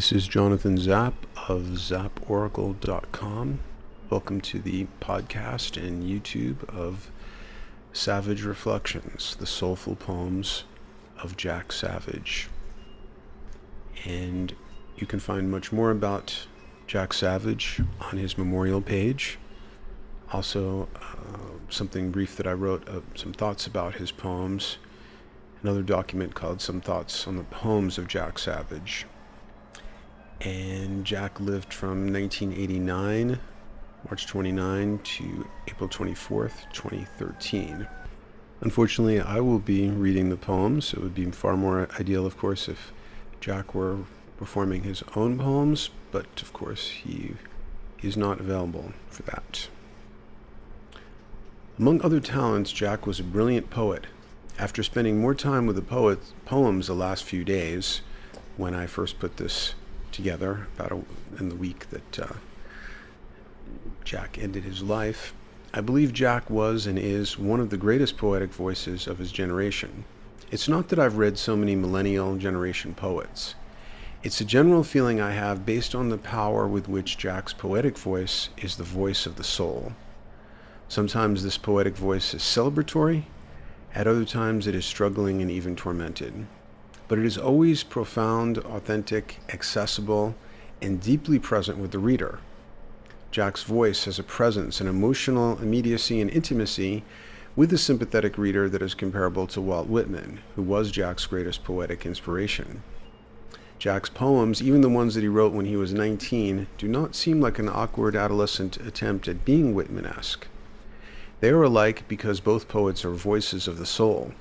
This is Jonathan Zapp of zapporacle.com. Welcome to the podcast and YouTube of Savage Reflections, the soulful poems of Jack Savage. And you can find much more about Jack Savage on his memorial page. Also, something brief that I wrote, some thoughts about his poems. Another document called Some Thoughts on the Poems of Jack Savage. And Jack lived from 1989, March 29 to April 24th, 2013. Unfortunately, I will be reading the poems. It would be far more ideal, of course, if Jack were performing his own poems, but of course he is not available for that. Among other talents, Jack was a brilliant poet. After spending more time with the poems the last few days, when I first put this together in the week that Jack ended his life, I believe Jack was and is one of the greatest poetic voices of his generation. It's not that I've read so many millennial generation poets. It's a general feeling I have based on the power with which Jack's poetic voice is the voice of the soul. Sometimes this poetic voice is celebratory, at other times it is struggling and even tormented. But it is always profound, authentic, accessible, and deeply present with the reader. Jack's voice has a presence, an emotional immediacy and intimacy with the sympathetic reader that is comparable to Walt Whitman, who was Jack's greatest poetic inspiration. Jack's poems, even the ones that he wrote when he was 19, do not seem like an awkward adolescent attempt at being Whitman-esque. They are alike because both poets are voices of the soul.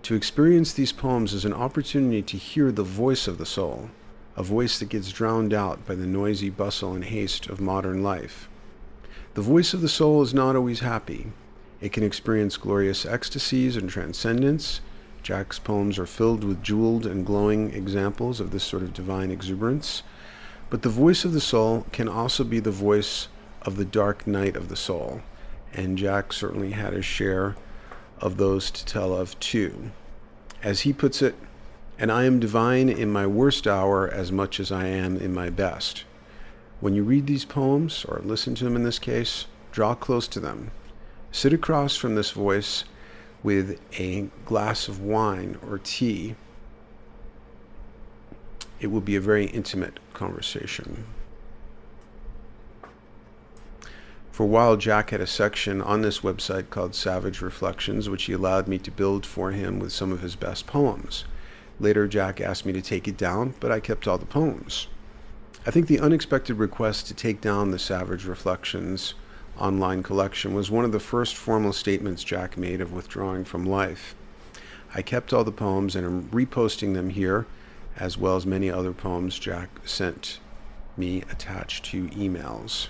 To experience these poems is an opportunity to hear the voice of the soul, a voice that gets drowned out by the noisy bustle and haste of modern life. The voice of the soul is not always happy. It can experience glorious ecstasies and transcendence. Jack's poems are filled with jeweled and glowing examples of this sort of divine exuberance. But the voice of the soul can also be the voice of the dark night of the soul, and Jack certainly had his share of those to tell of too. As he puts it, "And I am divine in my worst hour as much as I am in my best." When you read these poems, or listen to them in this case, draw close to them. Sit across from this voice with a glass of wine or tea. It will be a very intimate conversation. For a while, Jack had a section on this website called Savage Reflections, which he allowed me to build for him with some of his best poems. Later, Jack asked me to take it down, but I kept all the poems. I think the unexpected request to take down the Savage Reflections online collection was one of the first formal statements Jack made of withdrawing from life. I kept all the poems and am reposting them here, as well as many other poems Jack sent me attached to emails.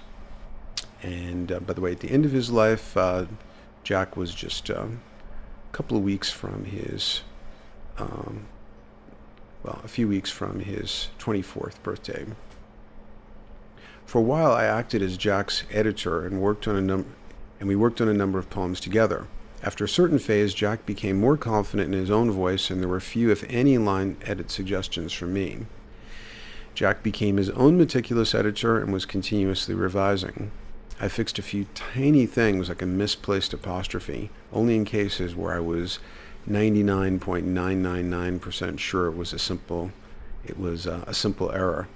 And by the way, at the end of his life, Jack was just a couple of weeks from his, a few weeks from his 24th birthday. For a while, I acted as Jack's editor and we worked on a number of poems together. After a certain phase, Jack became more confident in his own voice, and there were few, if any, line edit suggestions from me. Jack became his own meticulous editor and was continuously revising. I fixed a few tiny things like a misplaced apostrophe, only in cases where I was 99.999% sure it was a simple error.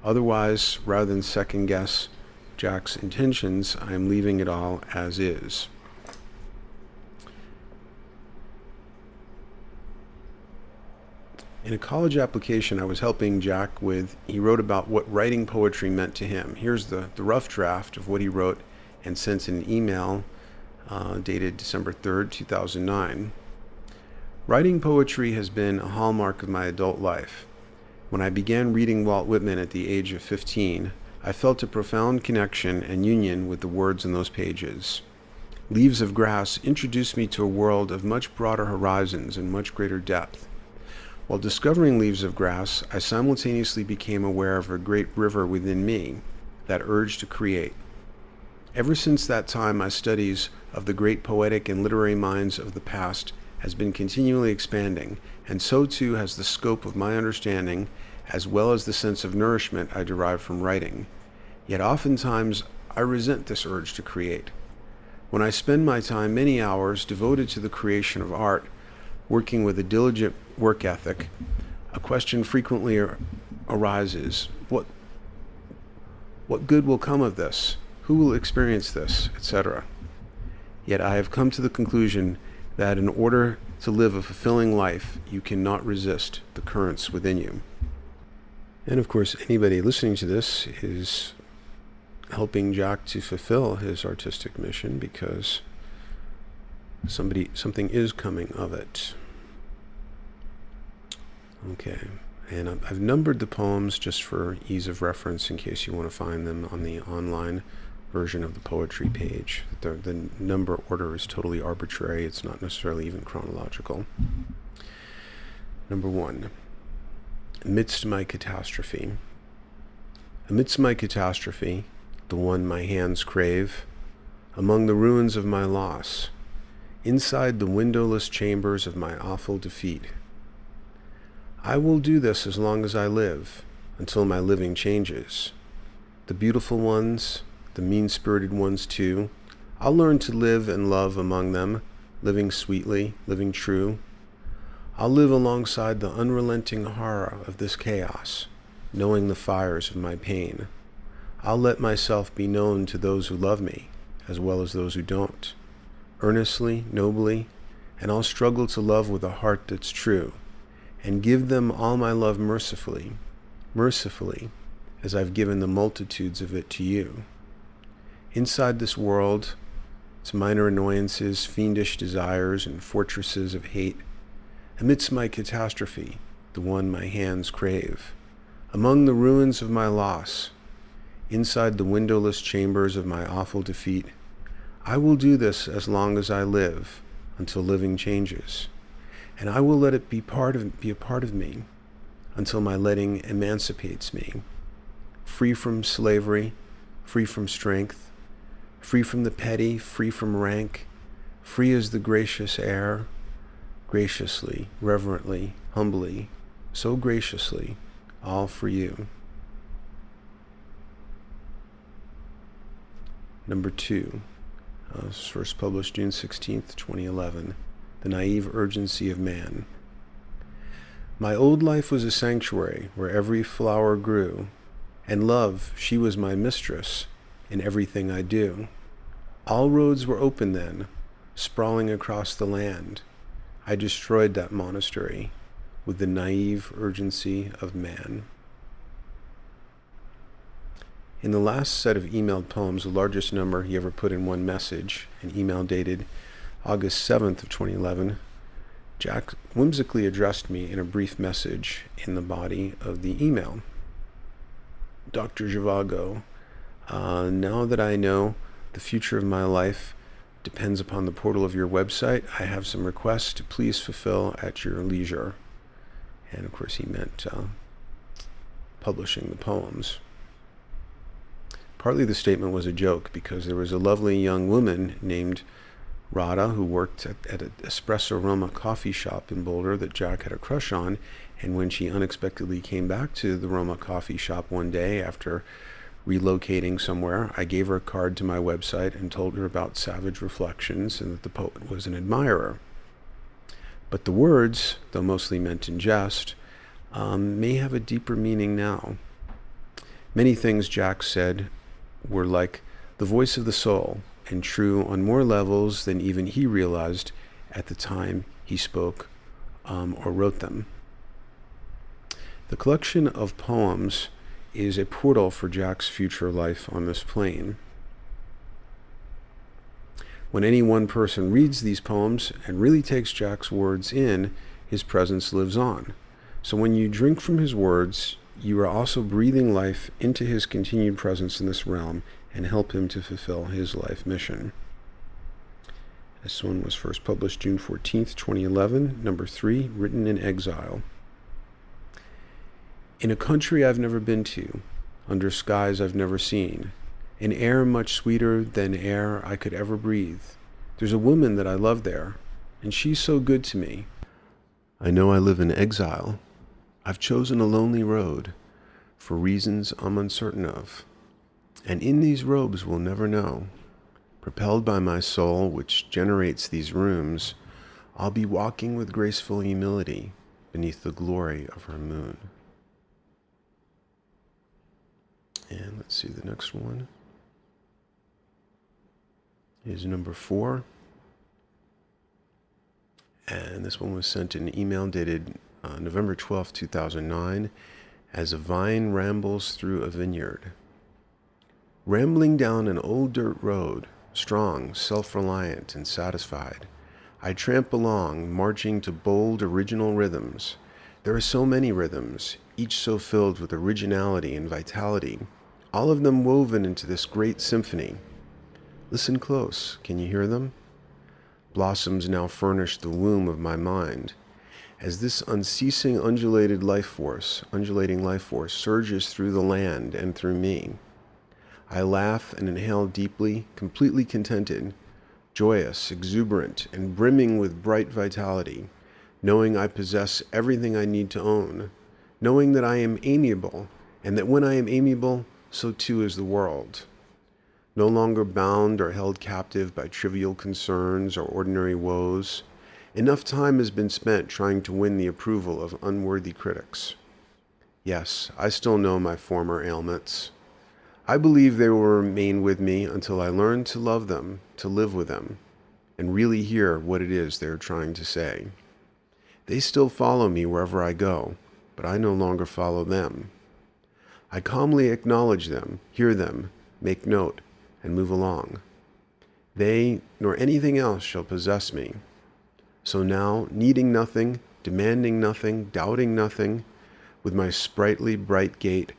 Otherwise, rather than second guess Jack's intentions, I am leaving it all as is. In a college application I was helping Jack with, he wrote about what writing poetry meant to him. Here's the rough draft of what he wrote and sent in an email dated December 3rd, 2009. Writing poetry has been a hallmark of my adult life. When I began reading Walt Whitman at the age of 15, I felt a profound connection and union with the words in those pages. Leaves of Grass introduced me to a world of much broader horizons and much greater depth. While discovering Leaves of Grass, I simultaneously became aware of a great river within me, that urge to create. Ever since that time, my studies of the great poetic and literary minds of the past has been continually expanding, and so too has the scope of my understanding as well as the sense of nourishment I derive from writing. Yet oftentimes I resent this urge to create. When I spend my time, many hours, devoted to the creation of art, working with a diligent work ethic, a question frequently arises: what good will come of this? Who will experience this, etc.? Yet I have come to the conclusion that in order to live a fulfilling life, you cannot resist the currents within you. And of course, anybody listening to this is helping Jack to fulfill his artistic mission, because something is coming of it. Okay, and I've numbered the poems just for ease of reference in case you want to find them on the online version of the poetry page. The number order is totally arbitrary. It's not necessarily even chronological. Number 1, amidst my catastrophe. Amidst my catastrophe, the one my hands crave, among the ruins of my loss, inside the windowless chambers of my awful defeat. I will do this as long as I live, until my living changes. The beautiful ones, the mean-spirited ones too, I'll learn to live and love among them, living sweetly, living true. I'll live alongside the unrelenting horror of this chaos, knowing the fires of my pain. I'll let myself be known to those who love me, as well as those who don't, earnestly, nobly, and I'll struggle to love with a heart that's true, and give them all my love mercifully, mercifully, as I've given the multitudes of it to you. Inside this world, its minor annoyances, fiendish desires, and fortresses of hate, amidst my catastrophe, the one my hands crave, among the ruins of my loss, inside the windowless chambers of my awful defeat, I will do this as long as I live, until living changes, and I will let it be a part of me, until my letting emancipates me, free from slavery, free from strength, free from the petty, free from rank, free as the gracious air, graciously, reverently, humbly, so graciously, all for you. Number 2, was first published June 16th, 2011, The Naive Urgency of Man. My old life was a sanctuary where every flower grew, and love, she was my mistress in everything I do. All roads were open then, sprawling across the land. I destroyed that monastery with the naive urgency of man. In the last set of emailed poems, the largest number he ever put in one message, an email dated August 7th of 2011, Jack whimsically addressed me in a brief message in the body of the email. Dr. Zhivago, now that I know the future of my life depends upon the portal of your website, I have some requests to please fulfill at your leisure. And of course he meant publishing the poems. Partly the statement was a joke, because there was a lovely young woman named Radha who worked at an Espresso Roma coffee shop in Boulder that Jack had a crush on, and when she unexpectedly came back to the Roma coffee shop one day after relocating somewhere, I gave her a card to my website and told her about Savage Reflections and that the poet was an admirer. But the words, though mostly meant in jest, may have a deeper meaning now. Many things Jack said were like the voice of the soul, and true on more levels than even he realized at the time he spoke or wrote them. The collection of poems is a portal for Jack's future life on this plane. When any one person reads these poems and really takes Jack's words in, his presence lives on. So when you drink from his words, you are also breathing life into his continued presence in this realm and help him to fulfill his life mission. This one was first published June 14th, 2011, number 3, written in exile. In a country I've never been to, under skies I've never seen, in air much sweeter than air I could ever breathe, there's a woman that I love there, and she's so good to me. I know I live in exile. I've chosen a lonely road for reasons I'm uncertain of, and in these robes will never know. Propelled by my soul, which generates these rooms, I'll be walking with graceful humility beneath the glory of her moon. And let's see, the next one is number 4. And this one was sent in an email dated November 12th, 2009, as a vine rambles through a vineyard. Rambling down an old dirt road, strong, self-reliant, and satisfied, I tramp along, marching to bold, original rhythms. There are so many rhythms, each so filled with originality and vitality, all of them woven into this great symphony. Listen close. Can you hear them? Blossoms now furnish the womb of my mind. As this unceasing undulating life force surges through the land and through me, I laugh and inhale deeply, completely contented, joyous, exuberant, and brimming with bright vitality, knowing I possess everything I need to own, knowing that I am amiable, and that when I am amiable, so too is the world. No longer bound or held captive by trivial concerns or ordinary woes, enough time has been spent trying to win the approval of unworthy critics. Yes, I still know my former ailments. I believe they will remain with me until I learn to love them, to live with them, and really hear what it is they are trying to say. They still follow me wherever I go, but I no longer follow them. I calmly acknowledge them, hear them, make note, and move along. They, nor anything else, shall possess me. So now, needing nothing, demanding nothing, doubting nothing, with my sprightly, bright gait,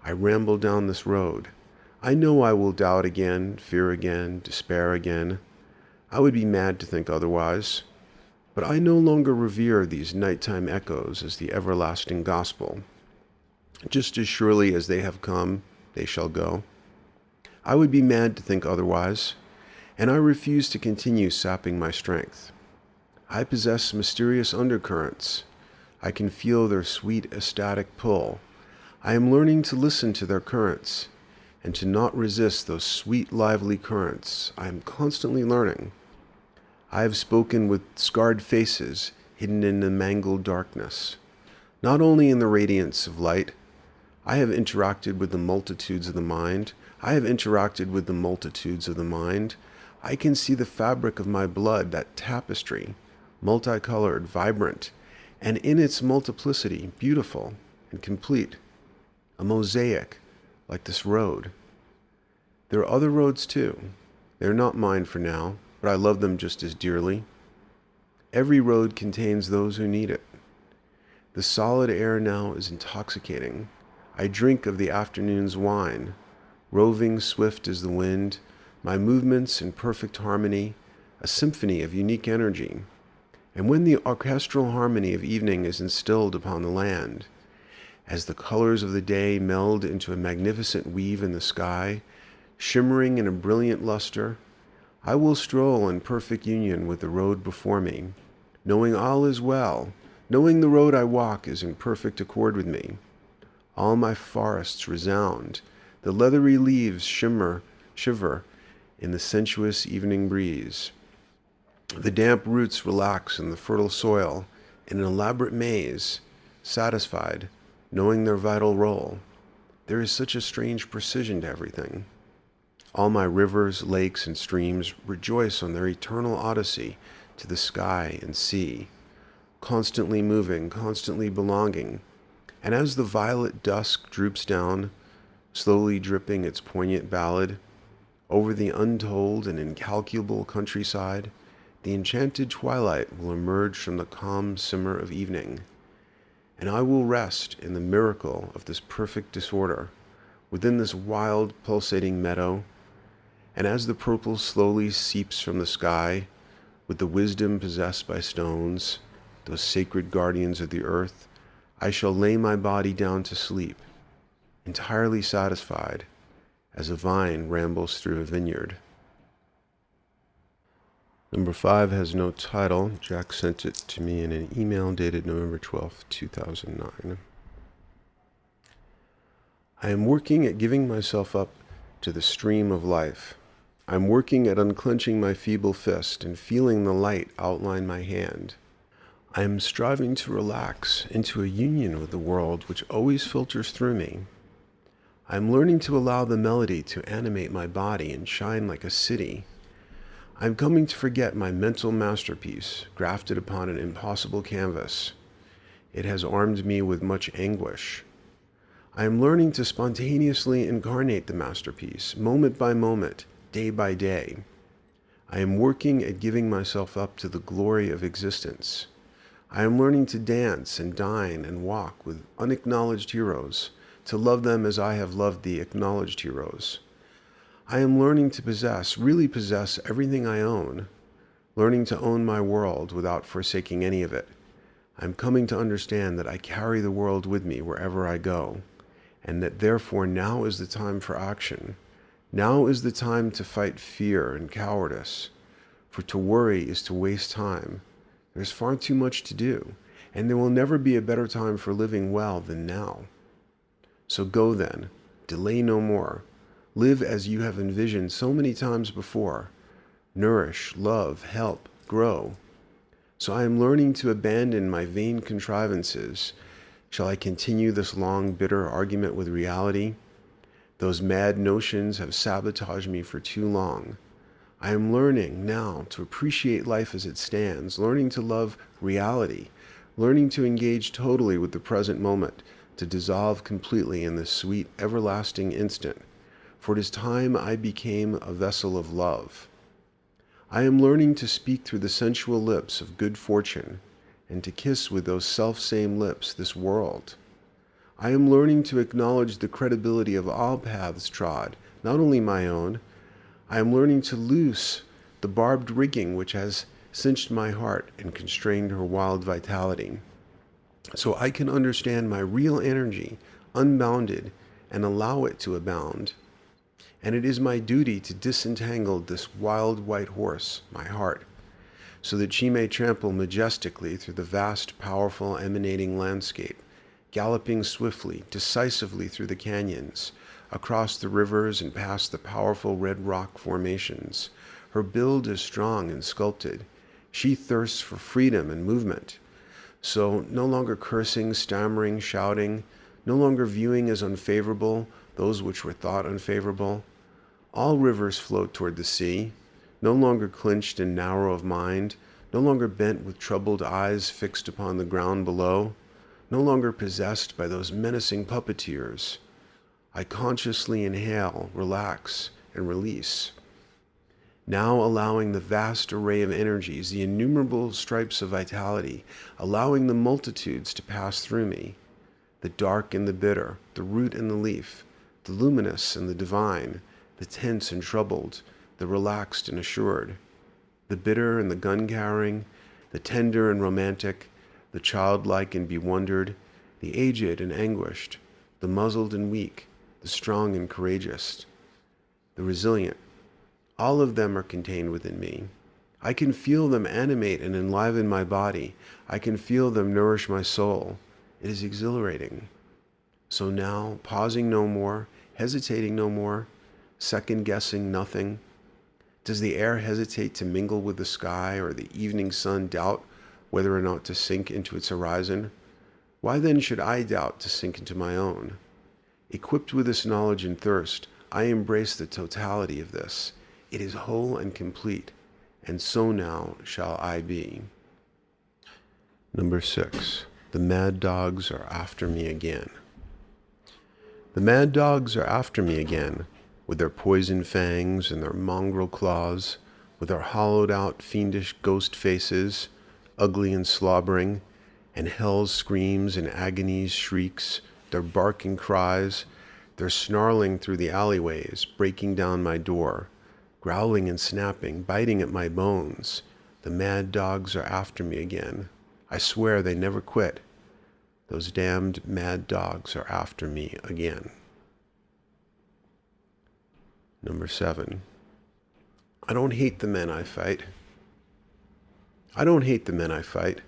I ramble down this road. I know I will doubt again, fear again, despair again. I would be mad to think otherwise. But I no longer revere these nighttime echoes as the everlasting gospel. Just as surely as they have come, they shall go. I would be mad to think otherwise, and I refuse to continue sapping my strength. I possess mysterious undercurrents. I can feel their sweet, ecstatic pull. I am learning to listen to their currents, and to not resist those sweet, lively currents. I am constantly learning. I have spoken with scarred faces hidden in the mangled darkness, not only in the radiance of light. I have interacted with the multitudes of the mind. I can see the fabric of my blood, that tapestry, multicolored, vibrant, and in its multiplicity, beautiful and complete. A mosaic, like this road. There are other roads too. They're not mine for now, but I love them just as dearly. Every road contains those who need it. The solid air now is intoxicating. I drink of the afternoon's wine, roving swift as the wind, my movements in perfect harmony, a symphony of unique energy. And when the orchestral harmony of evening is instilled upon the land, as the colors of the day meld into a magnificent weave in the sky, shimmering in a brilliant luster, I will stroll in perfect union with the road before me, knowing all is well, knowing the road I walk is in perfect accord with me. All my forests resound, the leathery leaves shiver in the sensuous evening breeze. The damp roots relax in the fertile soil in an elaborate maze, satisfied, knowing their vital role. There is such a strange precision to everything. All my rivers, lakes, and streams rejoice on their eternal odyssey to the sky and sea, constantly moving, constantly belonging. And as the violet dusk droops down, slowly dripping its poignant ballad, over the untold and incalculable countryside, the enchanted twilight will emerge from the calm simmer of evening, and I will rest in the miracle of this perfect disorder, within this wild, pulsating meadow. And as the purple slowly seeps from the sky, with the wisdom possessed by stones, those sacred guardians of the earth, I shall lay my body down to sleep, entirely satisfied, as a vine rambles through a vineyard. Number 5 has no title. Jack sent it to me in an email dated November 12th, 2009. I am working at giving myself up to the stream of life. I'm working at unclenching my feeble fist and feeling the light outline my hand. I am striving to relax into a union with the world which always filters through me. I am learning to allow the melody to animate my body and shine like a city. I am coming to forget my mental masterpiece, grafted upon an impossible canvas. It has armed me with much anguish. I am learning to spontaneously incarnate the masterpiece, moment by moment, day by day. I am working at giving myself up to the glory of existence. I am learning to dance and dine and walk with unacknowledged heroes, to love them as I have loved the acknowledged heroes. I am learning to possess, really possess everything I own, learning to own my world without forsaking any of it. I am coming to understand that I carry the world with me wherever I go, and that therefore now is the time for action. Now is the time to fight fear and cowardice, for to worry is to waste time. There's far too much to do, and there will never be a better time for living well than now. So go then, delay no more. Live as you have envisioned so many times before. Nourish, love, help, grow. So I am learning to abandon my vain contrivances. Shall I continue this long, bitter argument with reality? Those mad notions have sabotaged me for too long. I am learning now to appreciate life as it stands, learning to love reality, learning to engage totally with the present moment, to dissolve completely in this sweet, everlasting instant. For it is time I became a vessel of love. I am learning to speak through the sensual lips of good fortune, and to kiss with those self-same lips this world. I am learning to acknowledge the credibility of all paths trod, not only my own. I am learning to loose the barbed rigging which has cinched my heart and constrained her wild vitality, so I can understand my real energy, unbounded, and allow it to abound. And it is my duty to disentangle this wild white horse, my heart, so that she may trample majestically through the vast, powerful, emanating landscape, galloping swiftly, decisively through the canyons, across the rivers and past the powerful red rock formations. Her build is strong and sculpted. She thirsts for freedom and movement. So, no longer cursing, stammering, shouting, no longer viewing as unfavorable those which were thought unfavorable. All rivers float toward the sea, no longer clinched and narrow of mind, no longer bent with troubled eyes fixed upon the ground below, no longer possessed by those menacing puppeteers. I consciously inhale, relax, and release. Now allowing the vast array of energies, the innumerable stripes of vitality, allowing the multitudes to pass through me, the dark and the bitter, the root and the leaf, the luminous and the divine, the tense and troubled, the relaxed and assured, the bitter and the gun-carrying, the tender and romantic, the childlike and bewondered, the aged and anguished, the muzzled and weak, the strong and courageous, the resilient. All of them are contained within me. I can feel them animate and enliven my body. I can feel them nourish my soul. It is exhilarating. So now, pausing no more, hesitating no more, second-guessing nothing. Does the air hesitate to mingle with the sky, or the evening sun doubt whether or not to sink into its horizon? Why then should I doubt to sink into my own? Equipped with this knowledge and thirst, I embrace the totality of this. It is whole and complete, and so now shall I be. Number 6. The mad dogs are after me again. The mad dogs are after me again, with their poison fangs and their mongrel claws, with their hollowed-out fiendish ghost faces, ugly and slobbering, and hell's screams and agony's shrieks, their barking cries, their snarling through the alleyways, breaking down my door, growling and snapping, biting at my bones. The mad dogs are after me again. I swear they never quit. Those damned mad dogs are after me again. Number 7. I don't hate the men I fight. I don't hate the men I fight.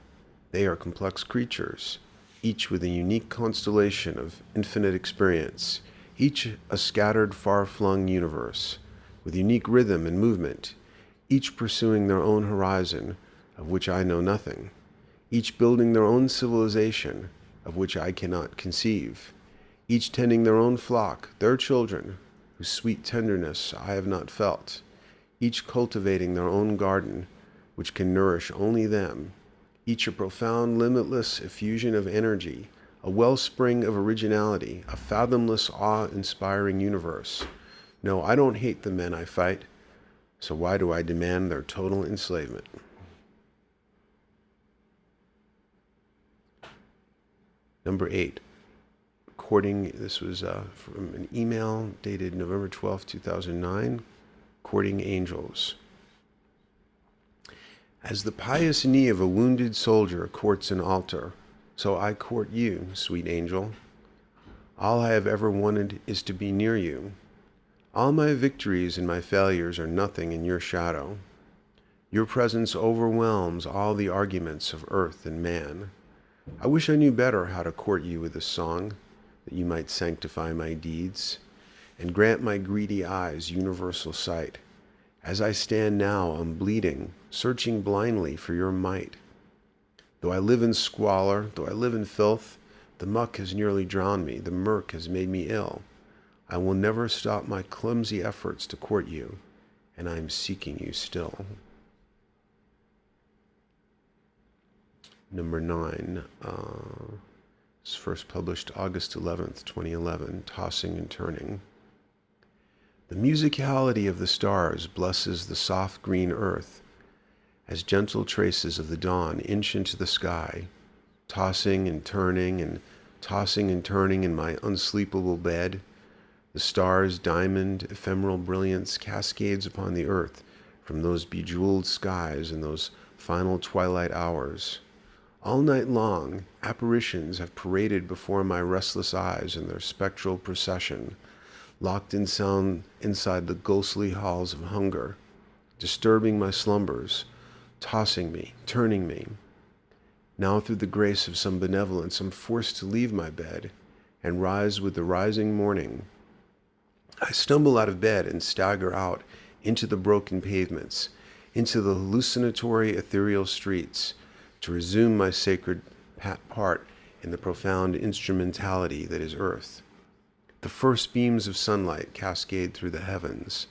They are complex creatures, each with a unique constellation of infinite experience, each a scattered, far-flung universe, with unique rhythm and movement, each pursuing their own horizon, of which I know nothing, each building their own civilization, of which I cannot conceive, each tending their own flock, their children, whose sweet tenderness I have not felt, each cultivating their own garden, which can nourish only them, each a profound, limitless effusion of energy, a wellspring of originality, a fathomless, awe-inspiring universe. No, I don't hate the men I fight, so why do I demand their total enslavement? Number 8. Courting, this was from an email dated November 12, 2009, Courting Angels. As the pious knee of a wounded soldier courts an altar, so I court you, sweet angel. All I have ever wanted is to be near you. All my victories and my failures are nothing in your shadow. Your presence overwhelms all the arguments of earth and man. I wish I knew better how to court you with a song, that you might sanctify my deeds, and grant my greedy eyes universal sight. As I stand now, I'm bleeding, searching blindly for your might. Though I live in squalor, though I live in filth, the muck has nearly drowned me, the murk has made me ill. I will never stop my clumsy efforts to court you, and I am seeking you still. Number 9, it's first published August 11th, 2011, Tossing and Turning. The musicality of the stars blesses the soft green earth, as gentle traces of the dawn inch into the sky, tossing and turning in my unsleepable bed. The stars' diamond, ephemeral brilliance cascades upon the earth from those bejeweled skies in those final twilight hours. All night long, apparitions have paraded before my restless eyes in their spectral procession, locked in sound inside the ghostly halls of hunger, disturbing my slumbers, tossing me, turning me. Now, through the grace of some benevolence, I'm forced to leave my bed and rise with the rising morning. I stumble out of bed and stagger out into the broken pavements, into the hallucinatory ethereal streets, to resume my sacred part in the profound instrumentality that is earth. The first beams of sunlight cascade through the heavens.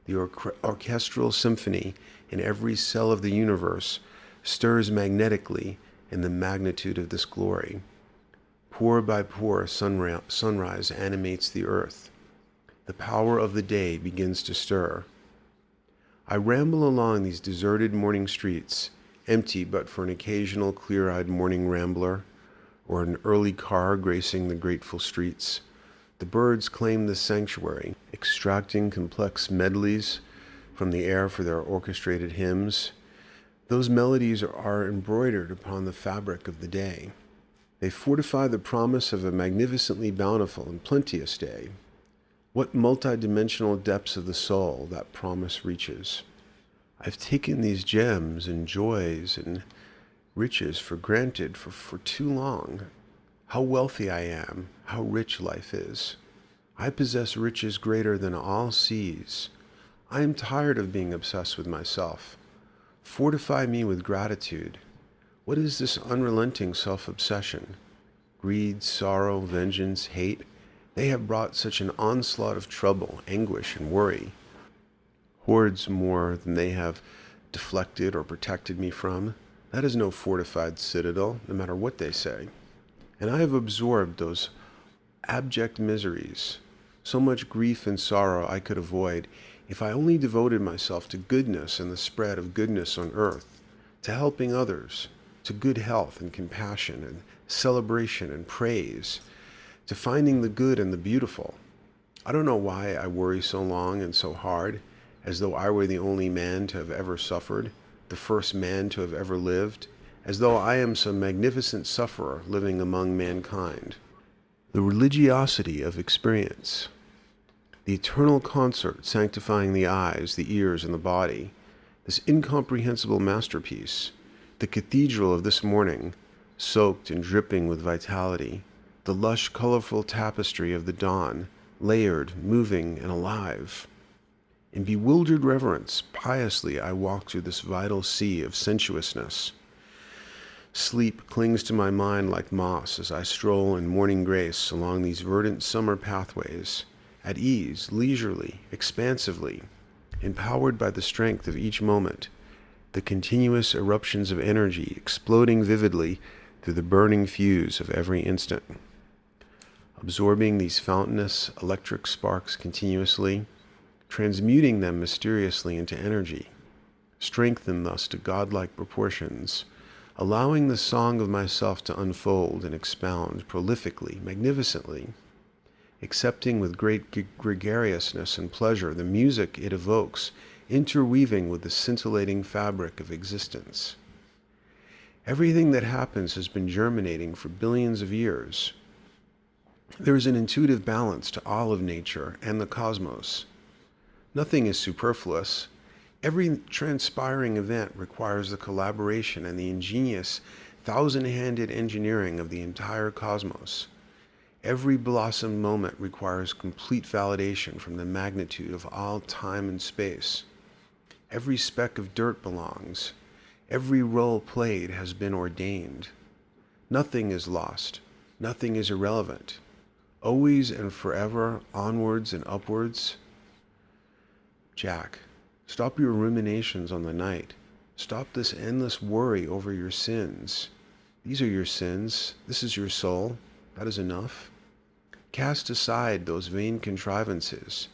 The orchestral symphony in every cell of the universe stirs magnetically in the magnitude of this glory. Pore by pore, sunrise animates the earth. The power of the day begins to stir. I ramble along these deserted morning streets, empty but for an occasional clear-eyed morning rambler, or an early car gracing the grateful streets. The birds claim the sanctuary, extracting complex medleys from the air for their orchestrated hymns. Those melodies are embroidered upon the fabric of the day. They fortify the promise of a magnificently bountiful and plenteous day. What multidimensional depths of the soul that promise reaches. I've taken these gems and joys and riches for granted for too long. How wealthy I am, how rich life is. I possess riches greater than all seas. I am tired of being obsessed with myself. Fortify me with gratitude. What is this unrelenting self-obsession? Greed, sorrow, vengeance, hate. They have brought such an onslaught of trouble, anguish, and worry. Hordes more than they have deflected or protected me from. That is no fortified citadel, no matter what they say. And I have absorbed those abject miseries. So much grief and sorrow I could avoid if I only devoted myself to goodness and the spread of goodness on earth, to helping others, to good health and compassion and celebration and praise, to finding the good and the beautiful. I don't know why I worry so long and so hard, as though I were the only man to have ever suffered, the first man to have ever lived, as though I am some magnificent sufferer living among mankind. The religiosity of experience, the eternal concert sanctifying the eyes, the ears, and the body, this incomprehensible masterpiece, the cathedral of this morning, soaked and dripping with vitality, the lush, colorful tapestry of the dawn, layered, moving, and alive. In bewildered reverence, piously I walk through this vital sea of sensuousness. Sleep clings to my mind like moss as I stroll in morning grace along these verdant summer pathways, at ease, leisurely, expansively, empowered by the strength of each moment, the continuous eruptions of energy exploding vividly through the burning fuse of every instant. Absorbing these fountainous electric sparks continuously, transmuting them mysteriously into energy, strengthen thus to godlike proportions, allowing the song of myself to unfold and expound prolifically, magnificently, accepting with great gregariousness and pleasure the music it evokes, interweaving with the scintillating fabric of existence. Everything that happens has been germinating for billions of years. There is an intuitive balance to all of nature and the cosmos. Nothing is superfluous. Every transpiring event requires the collaboration and the ingenious, thousand-handed engineering of the entire cosmos. Every blossom moment requires complete validation from the magnitude of all time and space. Every speck of dirt belongs. Every role played has been ordained. Nothing is lost. Nothing is irrelevant. Always and forever, onwards and upwards. Jack, stop your ruminations on the night. Stop this endless worry over your sins. These are your sins. This is your soul. That is enough. Cast aside those vain contrivances.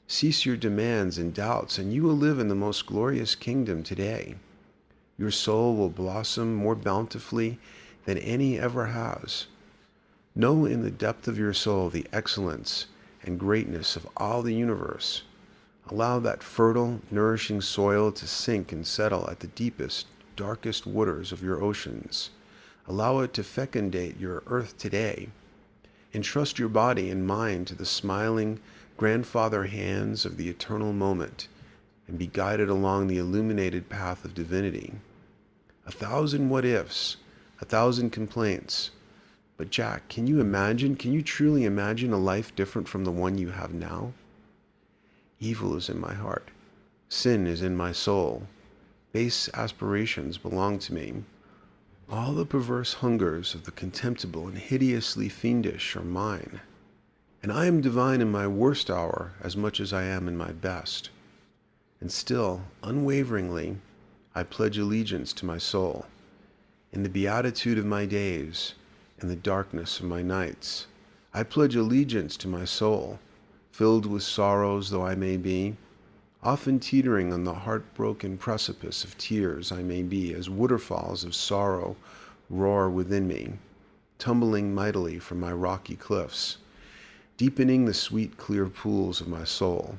Cease your demands and doubts, and you will live in the most glorious kingdom today. Your soul will blossom more bountifully than any ever has. Know in the depth of your soul the excellence and greatness of all the universe. Allow that fertile, nourishing soil to sink and settle at the deepest, darkest waters of your oceans. Allow it to fecundate your earth today. Entrust your body and mind to the smiling grandfather hands of the eternal moment and be guided along the illuminated path of divinity. 1,000 what-ifs, 1,000 complaints. But Jack, can you truly imagine a life different from the one you have now? Evil is in my heart. Sin is in my soul. Base aspirations belong to me. All the perverse hungers of the contemptible and hideously fiendish are mine. And I am divine in my worst hour as much as I am in my best. And still, unwaveringly, I pledge allegiance to my soul. In the beatitude of my days, in the darkness of my nights, I pledge allegiance to my soul, filled with sorrows though I may be, often teetering on the heartbroken precipice of tears I may be, as waterfalls of sorrow roar within me, tumbling mightily from my rocky cliffs, deepening the sweet clear pools of my soul.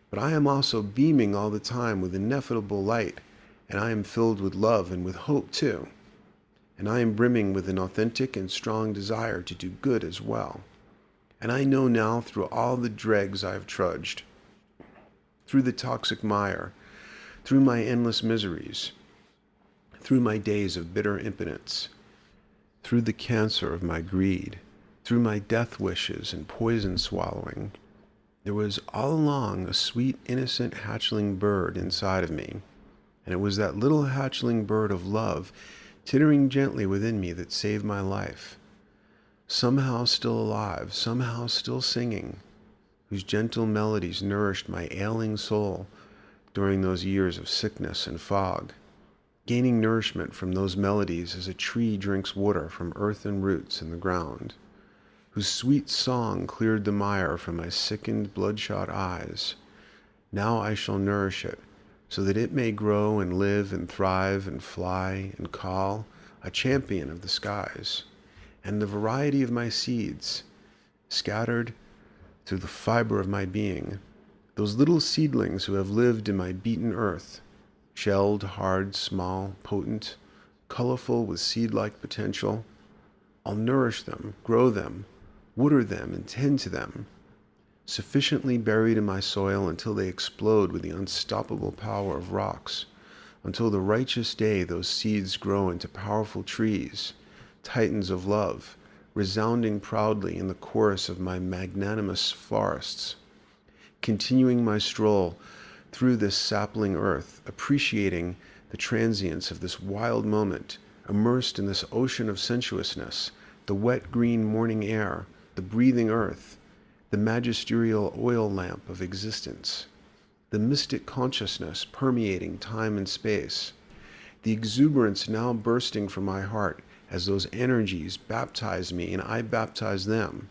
But I am also beaming all the time with ineffable light, and I am filled with love and with hope too. And I am brimming with an authentic and strong desire to do good as well. And I know now through all the dregs I have trudged, through the toxic mire, through my endless miseries, through my days of bitter impotence, through the cancer of my greed, through my death wishes and poison swallowing, there was all along a sweet, innocent hatchling bird inside of me, and it was that little hatchling bird of love tittering gently within me that saved my life, somehow still alive, somehow still singing, whose gentle melodies nourished my ailing soul during those years of sickness and fog, gaining nourishment from those melodies as a tree drinks water from earth and roots in the ground, whose sweet song cleared the mire from my sickened, bloodshot eyes. Now I shall nourish it, so that it may grow and live and thrive and fly and call, a champion of the skies, and the variety of my seeds, scattered through the fiber of my being, those little seedlings who have lived in my beaten earth, shelled, hard, small, potent, colorful with seed-like potential. I'll nourish them, grow them, water them, and tend to them, sufficiently buried in my soil until they explode with the unstoppable power of rocks, until the righteous day those seeds grow into powerful trees, titans of love, resounding proudly in the chorus of my magnanimous forests, continuing my stroll through this sapling earth, appreciating the transience of this wild moment, immersed in this ocean of sensuousness, the wet green morning air, the breathing earth, the magisterial oil lamp of existence, the mystic consciousness permeating time and space, the exuberance now bursting from my heart as those energies baptize me and I baptize them,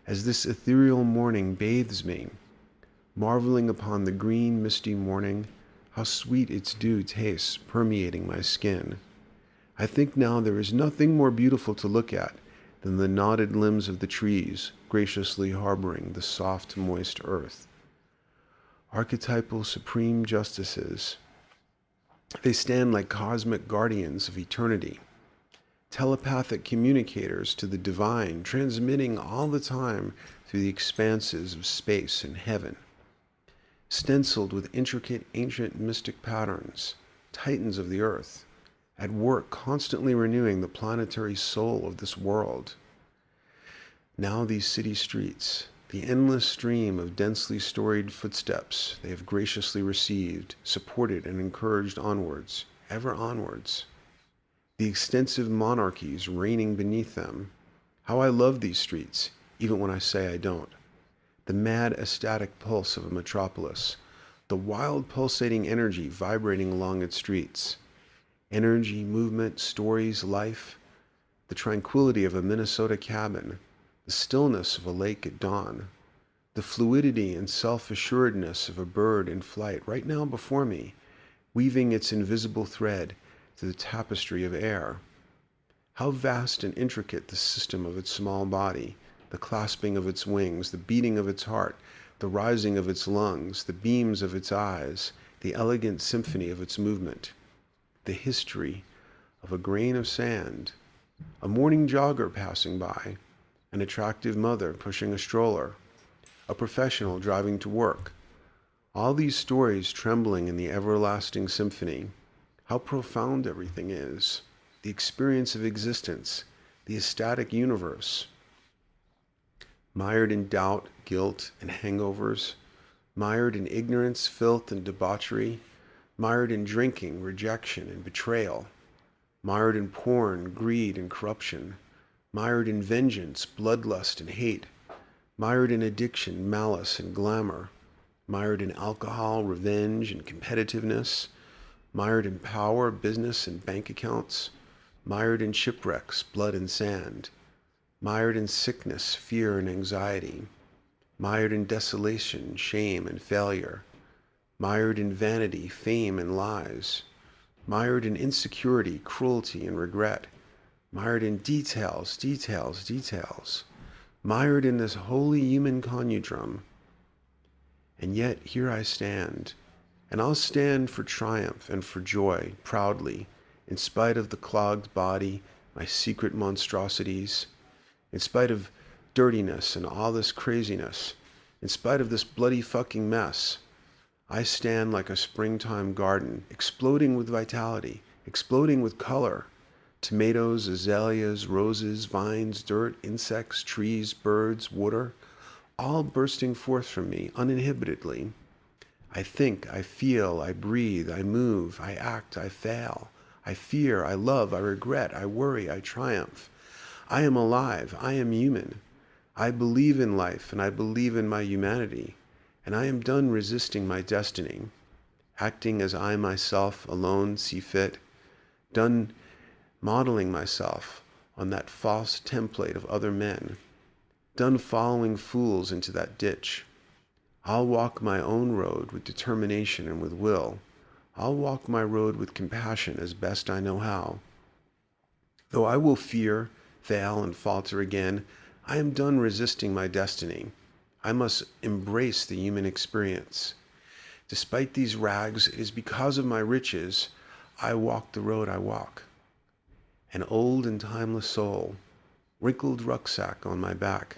as this ethereal morning bathes me, marveling upon the green misty morning, how sweet its dew tastes permeating my skin. I think now there is nothing more beautiful to look at than the knotted limbs of the trees graciously harboring the soft, moist earth. Archetypal supreme justices, they stand like cosmic guardians of eternity, telepathic communicators to the divine, transmitting all the time through the expanses of space and heaven. Stenciled with intricate ancient mystic patterns, titans of the earth, at work constantly renewing the planetary soul of this world. Now these city streets, the endless stream of densely storied footsteps they have graciously received, supported and encouraged onwards, ever onwards. The extensive monarchies reigning beneath them. How I love these streets, even when I say I don't. The mad ecstatic pulse of a metropolis, the wild pulsating energy vibrating along its streets. Energy, movement, stories, life, the tranquility of a Minnesota cabin, the stillness of a lake at dawn, the fluidity and self-assuredness of a bird in flight right now before me, weaving its invisible thread through the tapestry of air. How vast and intricate the system of its small body, the clasping of its wings, the beating of its heart, the rising of its lungs, the beams of its eyes, the elegant symphony of its movement. The history of a grain of sand, a morning jogger passing by, an attractive mother pushing a stroller, a professional driving to work. All these stories trembling in the everlasting symphony. How profound everything is. The experience of existence, the ecstatic universe. Mired in doubt, guilt, and hangovers, mired in ignorance, filth, and debauchery, mired in drinking, rejection, and betrayal, mired in porn, greed, and corruption, mired in vengeance, bloodlust, and hate, mired in addiction, malice, and glamour, mired in alcohol, revenge, and competitiveness, mired in power, business, and bank accounts, mired in shipwrecks, blood, and sand, mired in sickness, fear, and anxiety, mired in desolation, shame, and failure, mired in vanity, fame, and lies, mired in insecurity, cruelty, and regret, mired in details, mired in this wholly human conundrum. And yet here I stand, and I'll stand for triumph and for joy, proudly, in spite of the clogged body, my secret monstrosities, in spite of dirtiness and all this craziness, in spite of this bloody fucking mess. I stand like a springtime garden, exploding with vitality, exploding with color. Tomatoes, azaleas, roses, vines, dirt, insects, trees, birds, water, all bursting forth from me uninhibitedly. I think, I feel, I breathe, I move, I act, I fail. I fear, I love, I regret, I worry, I triumph. I am alive, I am human. I believe in life and I believe in my humanity. And I am done resisting my destiny, acting as I myself alone see fit, done modeling myself on that false template of other men, done following fools into that ditch. I'll walk my own road with determination and with will. I'll walk my road with compassion as best I know how. Though I will fear, fail, and falter again, I am done resisting my destiny. I must embrace the human experience. Despite these rags, it is because of my riches I walk the road I walk. An old and timeless soul, wrinkled rucksack on my back,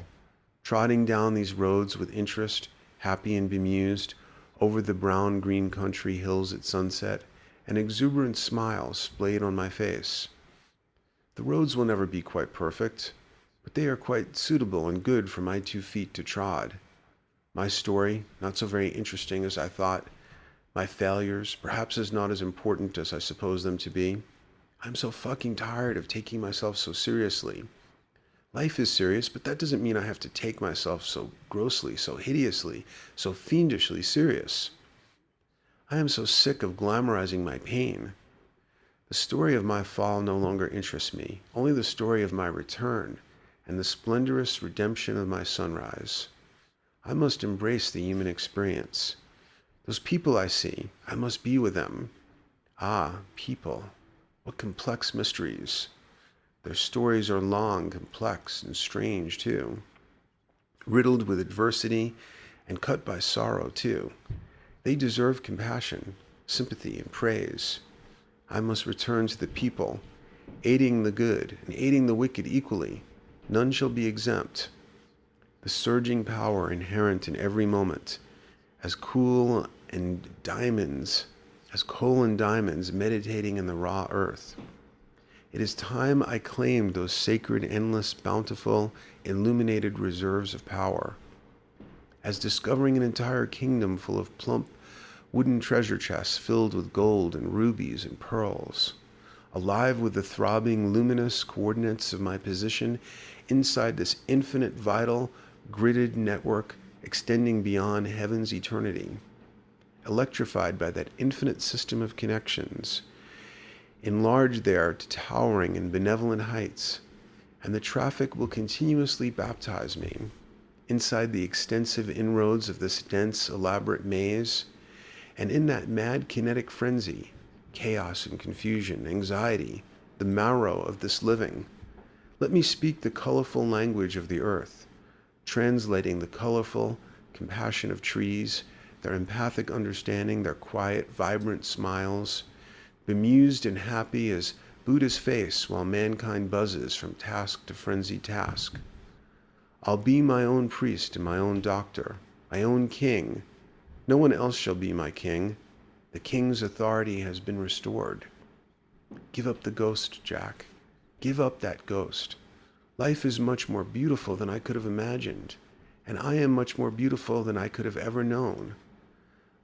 trotting down these roads with interest, happy and bemused, over the brown-green country hills at sunset, an exuberant smile splayed on my face. The roads will never be quite perfect. but they are quite suitable and good for my 2 feet to trod. My story, not so very interesting as I thought. My failures, perhaps as not as important as I suppose them to be. I'm so fucking tired of taking myself so seriously. Life is serious, but that doesn't mean I have to take myself so grossly, so hideously, so fiendishly serious. I am so sick of glamorizing my pain. The story of my fall no longer interests me, only the story of my return and the splendorous redemption of my sunrise. I must embrace the human experience. Those people I see, I must be with them. Ah, people, what complex mysteries. Their stories are long, complex, and strange, too. Riddled with adversity and cut by sorrow, too. They deserve compassion, sympathy, and praise. I must return to the people, aiding the good and aiding the wicked equally. None shall be exempt. The surging power inherent in every moment, as coal and diamonds meditating in the raw earth. It is time I claimed those sacred, endless, bountiful, illuminated reserves of power. As discovering an entire kingdom full of plump, wooden treasure chests filled with gold and rubies and pearls, alive with the throbbing, luminous coordinates of my position inside this infinite, vital, gridded network extending beyond heaven's eternity, electrified by that infinite system of connections, enlarged there to towering and benevolent heights, and the traffic will continuously baptize me inside the extensive inroads of this dense, elaborate maze, and in that mad kinetic frenzy, chaos and confusion, anxiety, the marrow of this living. Let me speak the colorful language of the earth, translating the colorful compassion of trees, their empathic understanding, their quiet, vibrant smiles, bemused and happy as Buddha's face while mankind buzzes from task to frenzied task. I'll be my own priest and my own doctor, my own king. No one else shall be my king. The king's authority has been restored. Give up the ghost, Jack. Give up that ghost. Life is much more beautiful than I could have imagined, and I am much more beautiful than I could have ever known.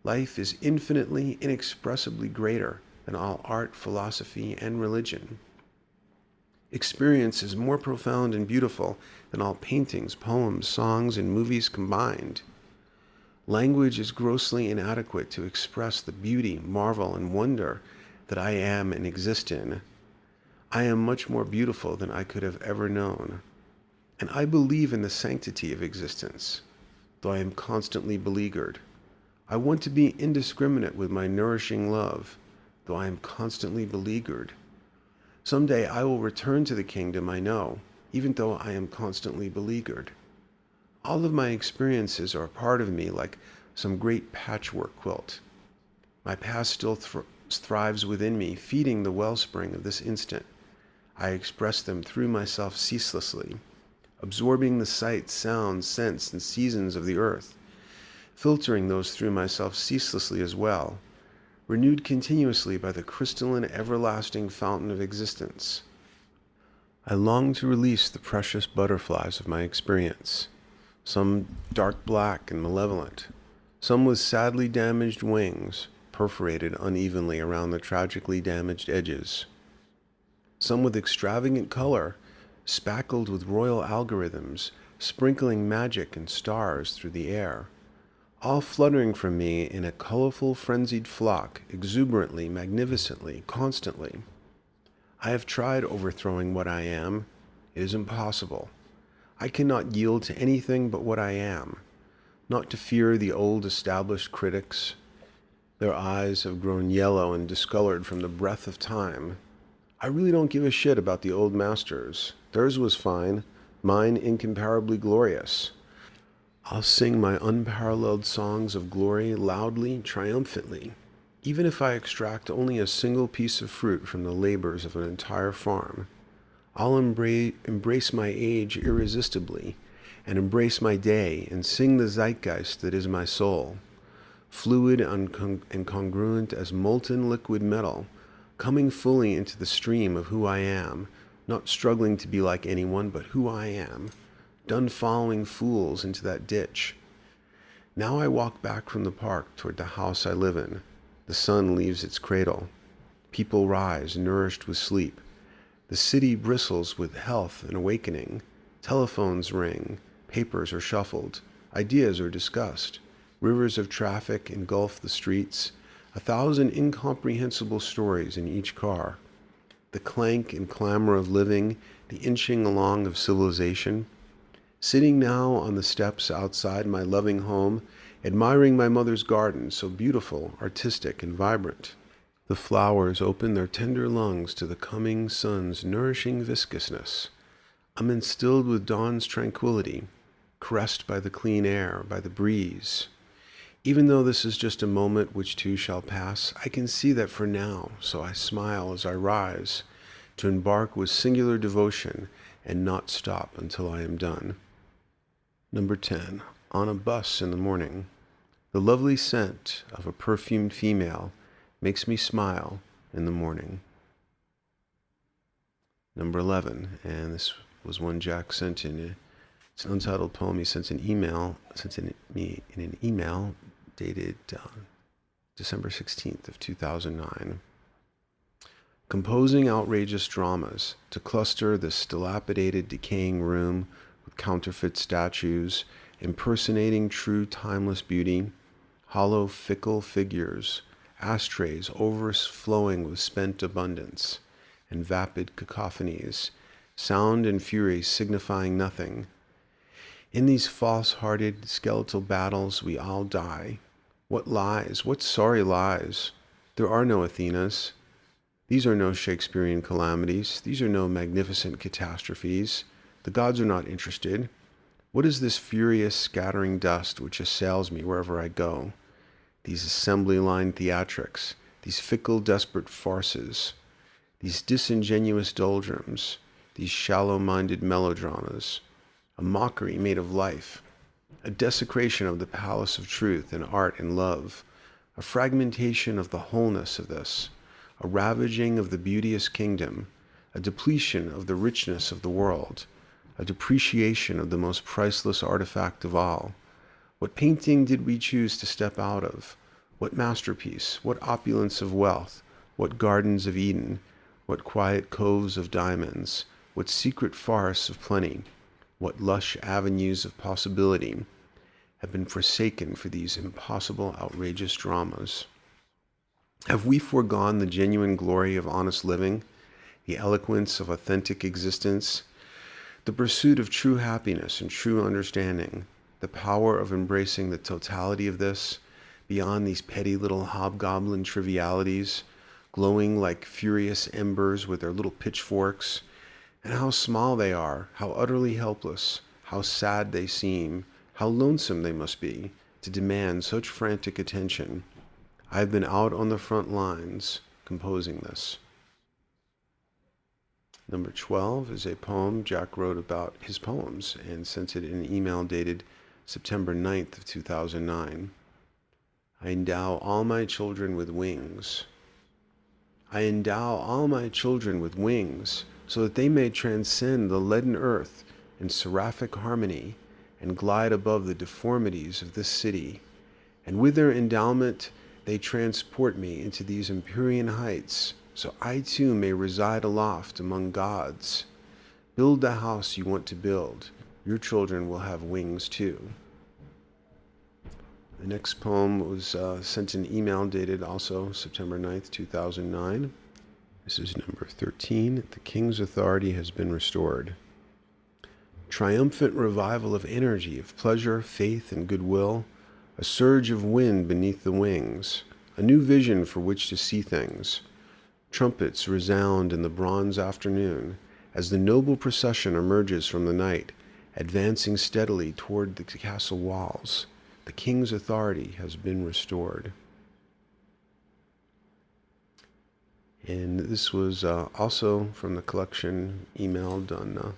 Life is infinitely, inexpressibly greater than all art, philosophy, and religion. Experience is more profound and beautiful than all paintings, poems, songs, and movies combined. Language is grossly inadequate to express the beauty, marvel, and wonder that I am and exist in. I am much more beautiful than I could have ever known. And I believe in the sanctity of existence, though I am constantly beleaguered. I want to be indiscriminate with my nourishing love, though I am constantly beleaguered. Someday I will return to the kingdom I know, even though I am constantly beleaguered. All of my experiences are a part of me like some great patchwork quilt. My past still thrives within me, feeding the wellspring of this instant. I express them through myself ceaselessly, absorbing the sights, sounds, scents, and seasons of the earth, filtering those through myself ceaselessly as well, renewed continuously by the crystalline, everlasting fountain of existence. I long to release the precious butterflies of my experience, some dark black and malevolent, some with sadly damaged wings, perforated unevenly around the tragically damaged edges, some with extravagant color, spackled with royal algorithms, sprinkling magic and stars through the air, all fluttering from me in a colorful, frenzied flock, exuberantly, magnificently, constantly. I have tried overthrowing what I am. It is impossible. I cannot yield to anything but what I am, not to fear the old established critics. Their eyes have grown yellow and discolored from the breath of time. I really don't give a shit about the old masters. Theirs was fine, mine incomparably glorious. I'll sing my unparalleled songs of glory loudly, triumphantly, even if I extract only a single piece of fruit from the labors of an entire farm. I'll embrace my age irresistibly, and embrace my day, and sing the zeitgeist that is my soul, fluid and congruent as molten liquid metal, coming fully into the stream of who I am, not struggling to be like anyone but who I am, done following fools into that ditch. Now I walk back from the park toward the house I live in. The sun leaves its cradle. People rise, nourished with sleep. The city bristles with health and awakening. Telephones ring, papers are shuffled, ideas are discussed. Rivers of traffic engulf the streets, 1,000 incomprehensible stories in each car. The clank and clamor of living, the inching along of civilization. Sitting now on the steps outside my loving home, admiring my mother's garden, so beautiful, artistic, and vibrant. The flowers open their tender lungs to the coming sun's nourishing viscousness. I'm instilled with dawn's tranquility, caressed by the clean air, by the breeze. Even though this is just a moment which too shall pass, I can see that for now, so I smile as I rise, to embark with singular devotion and not stop until I am done. Number 10. On a bus in the morning. The lovely scent of a perfumed female makes me smile in the morning. Number 11, and this was one Jack sent in. It's an untitled poem he sent me in an email dated December 16th of 2009. Composing outrageous dramas to cluster this dilapidated, decaying room with counterfeit statues, impersonating true timeless beauty, hollow, fickle figures, ashtrays overflowing with spent abundance, and vapid cacophonies, sound and fury signifying nothing. In these false-hearted skeletal battles we all die. What lies, what sorry lies! There are no Athenas. These are no Shakespearean calamities. These are no magnificent catastrophes. The gods are not interested. What is this furious scattering dust which assails me wherever I go? These assembly-line theatrics, these fickle, desperate farces, these disingenuous doldrums, these shallow-minded melodramas, a mockery made of life, a desecration of the palace of truth and art and love, a fragmentation of the wholeness of this, a ravaging of the beauteous kingdom, a depletion of the richness of the world, a depreciation of the most priceless artifact of all. What painting did we choose to step out of? What masterpiece? What opulence of wealth? What gardens of Eden? What quiet coves of diamonds? What secret forests of plenty? What lush avenues of possibility have been forsaken for these impossible, outrageous dramas? Have we foregone the genuine glory of honest living, the eloquence of authentic existence, the pursuit of true happiness and true understanding, the power of embracing the totality of this, beyond these petty little hobgoblin trivialities, glowing like furious embers with their little pitchforks? And how small they are, how utterly helpless, how sad they seem, how lonesome they must be to demand such frantic attention. I've been out on the front lines composing this. Number 12 is a poem Jack wrote about his poems and sent it in an email dated September 9th of 2009. I endow all my children with wings. I endow all my children with wings, so that they may transcend the leaden earth in seraphic harmony and glide above the deformities of this city. And with their endowment, they transport me into these empyrean heights, so I too may reside aloft among gods. Build the house you want to build. Your children will have wings too. The next poem was sent in email dated also September 9th, 2009. This is number 13. The King's authority has been restored. Triumphant revival of energy, of pleasure, faith, and goodwill. A surge of wind beneath the wings. A new vision for which to see things. Trumpets resound in the bronze afternoon as the noble procession emerges from the night, advancing steadily toward the castle walls. The King's authority has been restored. And this was also from the collection emailed on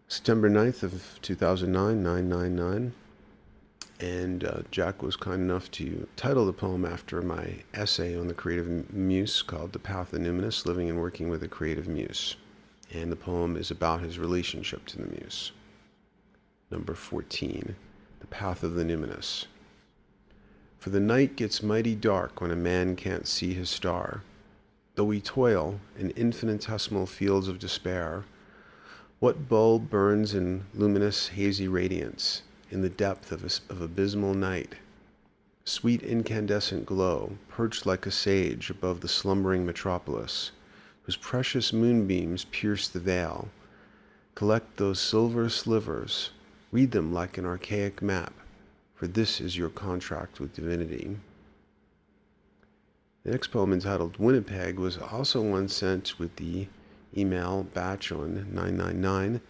September 9th of 2009, 999. And Jack was kind enough to title the poem after my essay on the creative muse called The Path of Numinous, Living and Working with a Creative Muse. and the poem is about his relationship to the muse. Number 14, The Path of the Numinous. For the night gets mighty dark when a man can't see his star. Though we toil in infinitesimal fields of despair, what bulb burns in luminous hazy radiance in the depth of abysmal night? Sweet incandescent glow, perched like a sage above the slumbering metropolis, whose precious moonbeams pierce the veil. Collect those silver slivers, read them like an archaic map, for this is your contract with divinity. The next poem, entitled Winnipeg, was also one sent with the email batch on 999.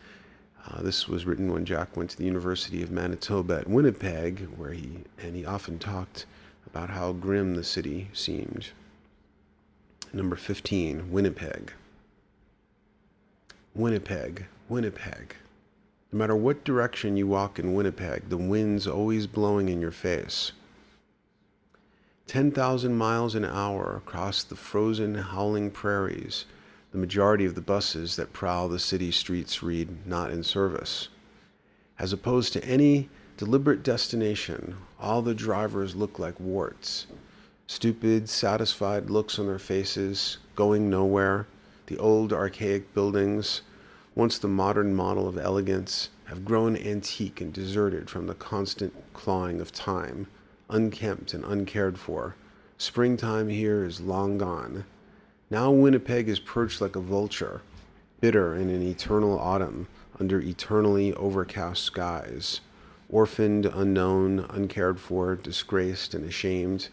This was written when Jack went to the University of Manitoba at Winnipeg, where he often talked about how grim the city seemed. Number 15, Winnipeg. Winnipeg, Winnipeg. No matter what direction you walk in Winnipeg, the wind's always blowing in your face. 10,000 miles an hour across the frozen, howling prairies, the majority of the buses that prowl the city streets read "not in service." As opposed to any deliberate destination, all the drivers look like warts. Stupid, satisfied looks on their faces, going nowhere. The old, archaic buildings, once the modern model of elegance, have grown antique and deserted from the constant clawing of time, unkempt and uncared for. Springtime here is long gone. Now Winnipeg is perched like a vulture, bitter in an eternal autumn, under eternally overcast skies. Orphaned, unknown, uncared for, disgraced and ashamed,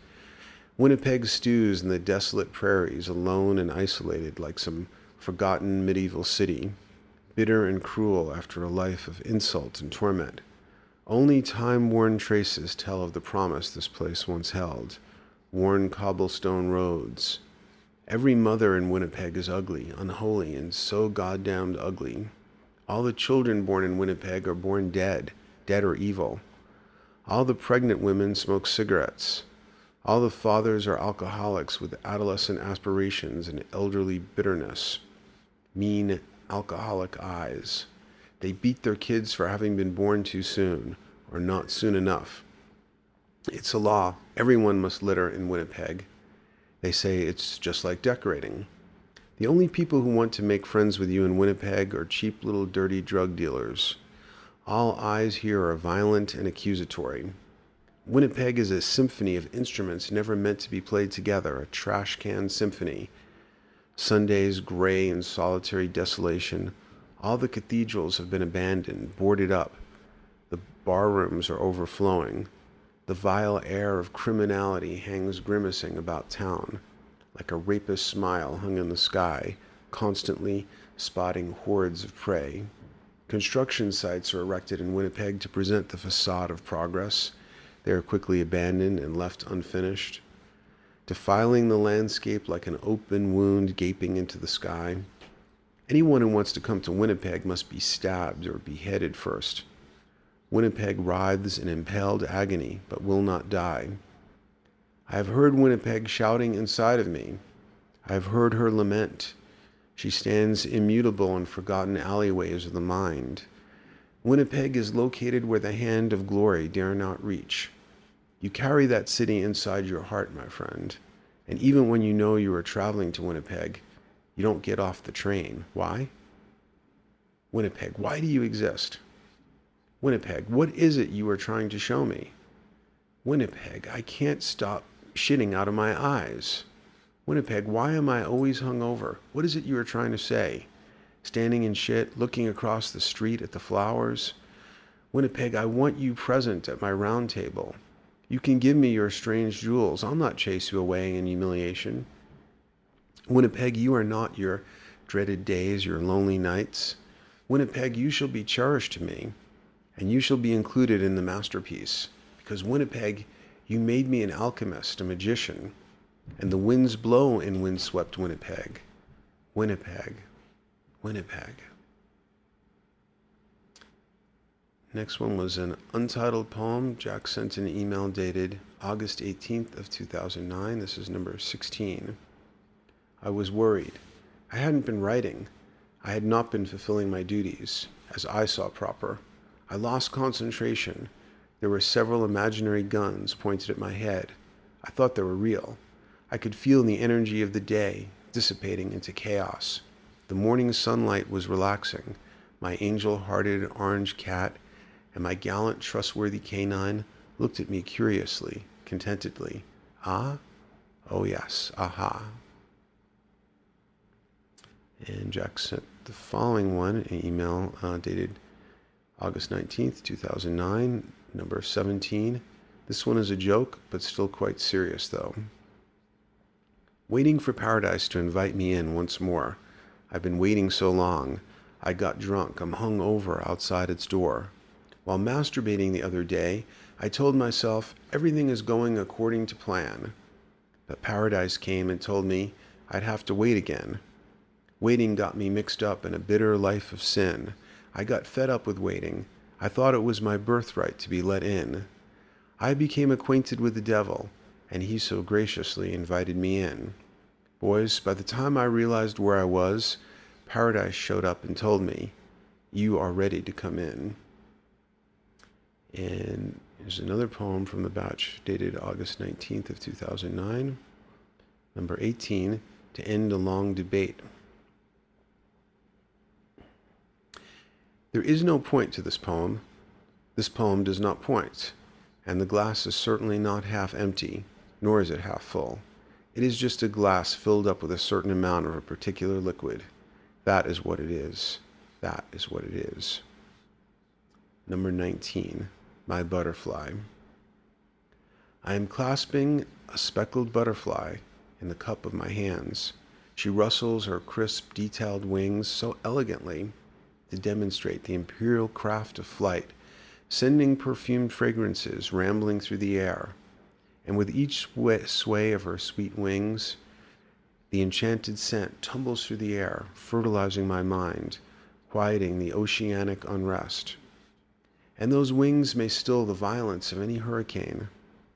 Winnipeg stews in the desolate prairies, alone and isolated like some forgotten medieval city, bitter and cruel after a life of insult and torment. Only time-worn traces tell of the promise this place once held. Worn cobblestone roads. Every mother in Winnipeg is ugly, unholy, and so goddamned ugly. All the children born in Winnipeg are born dead or evil. All the pregnant women smoke cigarettes. All the fathers are alcoholics with adolescent aspirations and elderly bitterness. Mean, alcoholic eyes. They beat their kids for having been born too soon, or not soon enough. It's a law. Everyone must litter in Winnipeg. They say it's just like decorating. The only people who want to make friends with you in Winnipeg are cheap little dirty drug dealers. All eyes here are violent and accusatory. Winnipeg is a symphony of instruments never meant to be played together, a trash can symphony. Sundays gray in solitary desolation. All the cathedrals have been abandoned, boarded up. The barrooms are overflowing. The vile air of criminality hangs grimacing about town, like a rapist's smile hung in the sky, constantly spotting hordes of prey. Construction sites are erected in Winnipeg to present the facade of progress. They are quickly abandoned and left unfinished, defiling the landscape like an open wound gaping into the sky. Anyone who wants to come to Winnipeg must be stabbed or beheaded first. Winnipeg writhes in impaled agony, but will not die. I have heard Winnipeg shouting inside of me. I have heard her lament. She stands immutable in forgotten alleyways of the mind. Winnipeg is located where the hand of glory dare not reach. You carry that city inside your heart, my friend. And even when you know you are traveling to Winnipeg, you don't get off the train. Why? Winnipeg, why do you exist? Winnipeg, what is it you are trying to show me? Winnipeg, I can't stop shitting out of my eyes. Winnipeg, why am I always hungover? What is it you are trying to say? Standing in shit, looking across the street at the flowers. Winnipeg, I want you present at my round table. You can give me your strange jewels. I'll not chase you away in humiliation. Winnipeg, you are not your dreaded days, your lonely nights. Winnipeg, you shall be cherished to me, and you shall be included in the masterpiece. Because Winnipeg, you made me an alchemist, a magician, and the winds blow in windswept Winnipeg. Winnipeg, Winnipeg. Next one was an untitled poem. Jack sent an email dated August 18th of 2009. This is number 16. I was worried. I hadn't been writing. I had not been fulfilling my duties, as I saw proper. I lost concentration. There were several imaginary guns pointed at my head. I thought they were real. I could feel the energy of the day dissipating into chaos. The morning sunlight was relaxing. My angel-hearted orange cat and my gallant, trustworthy canine looked at me curiously, contentedly. Ah? Oh yes, aha. And Jack sent the following one, an email dated August 19th, 2009, number 17. This one is a joke, but still quite serious, though. Waiting for paradise to invite me in once more. I've been waiting so long. I got drunk. I'm hung over outside its door. While masturbating the other day, I told myself everything is going according to plan. But paradise came and told me I'd have to wait again. Waiting got me mixed up in a bitter life of sin. I got fed up with waiting. I thought it was my birthright to be let in. I became acquainted with the devil, and he so graciously invited me in. Boys, by the time I realized where I was, paradise showed up and told me, "You are ready to come in." And here's another poem from the batch dated August 19th of 2009, number 18, to end a long debate. There is no point to this poem. This poem does not point, and the glass is certainly not half empty, nor is it half full. It is just a glass filled up with a certain amount of a particular liquid. That is what it is. That is what it is. Number 19, my butterfly. I am clasping a speckled butterfly in the cup of my hands. She rustles her crisp, detailed wings so elegantly to demonstrate the imperial craft of flight, sending perfumed fragrances rambling through the air. And with each sway of her sweet wings, the enchanted scent tumbles through the air, fertilizing my mind, quieting the oceanic unrest. And those wings may still the violence of any hurricane,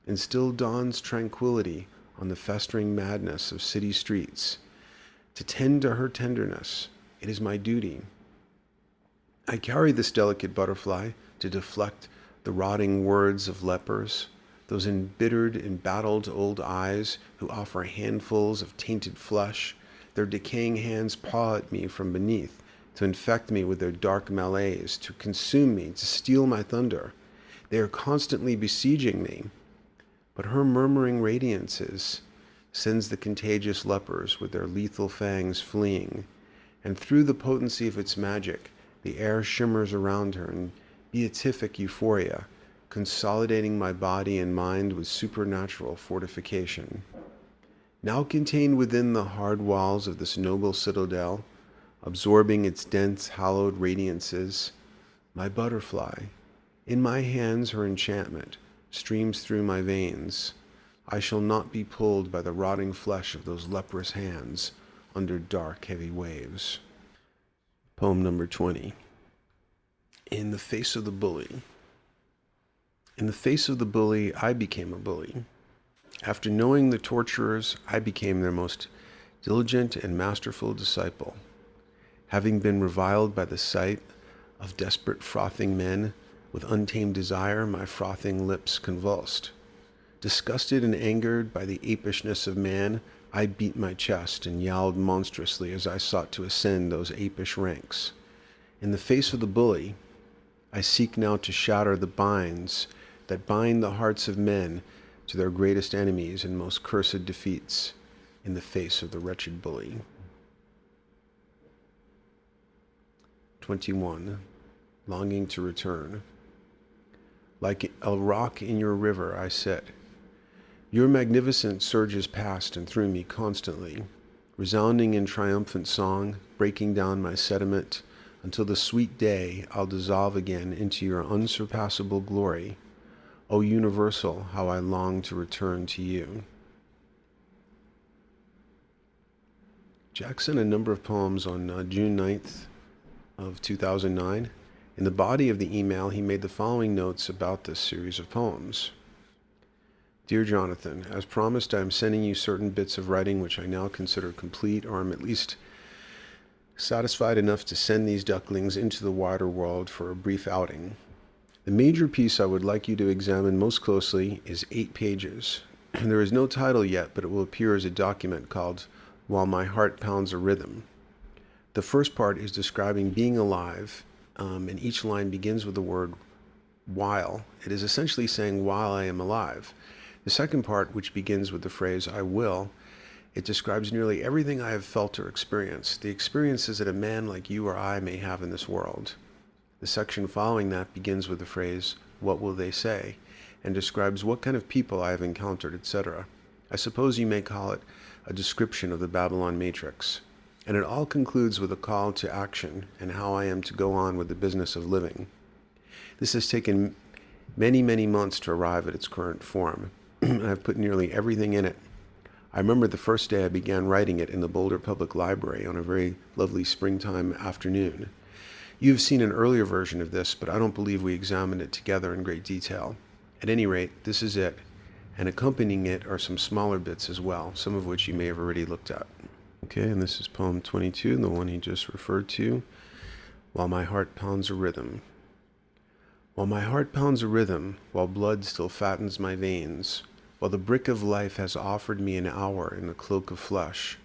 and still dawn's tranquility on the festering madness of city streets. To tend to her tenderness, it is my duty. I carry this delicate butterfly to deflect the rotting words of lepers, those embittered, embattled old eyes who offer handfuls of tainted flesh. Their decaying hands paw at me from beneath, to infect me with their dark malaise, to consume me, to steal my thunder. They are constantly besieging me, but her murmuring radiances sends the contagious lepers with their lethal fangs fleeing, and through the potency of its magic, the air shimmers around her in beatific euphoria, consolidating my body and mind with supernatural fortification. Now contained within the hard walls of this noble citadel, absorbing its dense, hallowed radiances, my butterfly, in my hands her enchantment, streams through my veins. I shall not be pulled by the rotting flesh of those leprous hands under dark, heavy waves. Poem number 20. In the face of the bully. In the face of the bully, I became a bully. After knowing the torturers, I became their most diligent and masterful disciple. Having been reviled by the sight of desperate frothing men, with untamed desire, my frothing lips convulsed. Disgusted and angered by the apishness of man, I beat my chest and yowled monstrously as I sought to ascend those apish ranks. In the face of the bully, I seek now to shatter the binds that bind the hearts of men to their greatest enemies and most cursed defeats, in the face of the wretched bully. 21. Longing to return. Like a rock in your river I sit. Your magnificence surges past and through me constantly, resounding in triumphant song, breaking down my sediment, until the sweet day I'll dissolve again into your unsurpassable glory. O universal, how I long to return to you. Jack sent a number of poems on June 9th of 2009. In the body of the email, he made the following notes about this series of poems. Dear Jonathan, as promised, I am sending you certain bits of writing which I now consider complete, or am at least satisfied enough to send these ducklings into the wider world for a brief outing. The major piece I would like you to examine most closely is 8 pages. There is no title yet, but it will appear as a document called While My Heart Pounds a Rhythm. The first part is describing being alive, and each line begins with the word while. It is essentially saying while I am alive. The second part, which begins with the phrase I will, it describes nearly everything I have felt or experienced, the experiences that a man like you or I may have in this world. The section following that begins with the phrase, what will they say, and describes what kind of people I have encountered, etc. I suppose you may call it a description of the Babylon Matrix. And it all concludes with a call to action and how I am to go on with the business of living. This has taken many, many months to arrive at its current form. I've put nearly everything in it. I remember the first day I began writing it in the Boulder Public Library on a very lovely springtime afternoon. You have seen an earlier version of this, but I don't believe we examined it together in great detail. At any rate, this is it, and accompanying it are some smaller bits as well, some of which you may have already looked at. Okay, and this is poem 22, the one he just referred to, While My Heart Pounds a Rhythm. While my heart pounds a rhythm, while blood still fattens my veins, while the brick of life has offered me an hour in the cloak of flesh,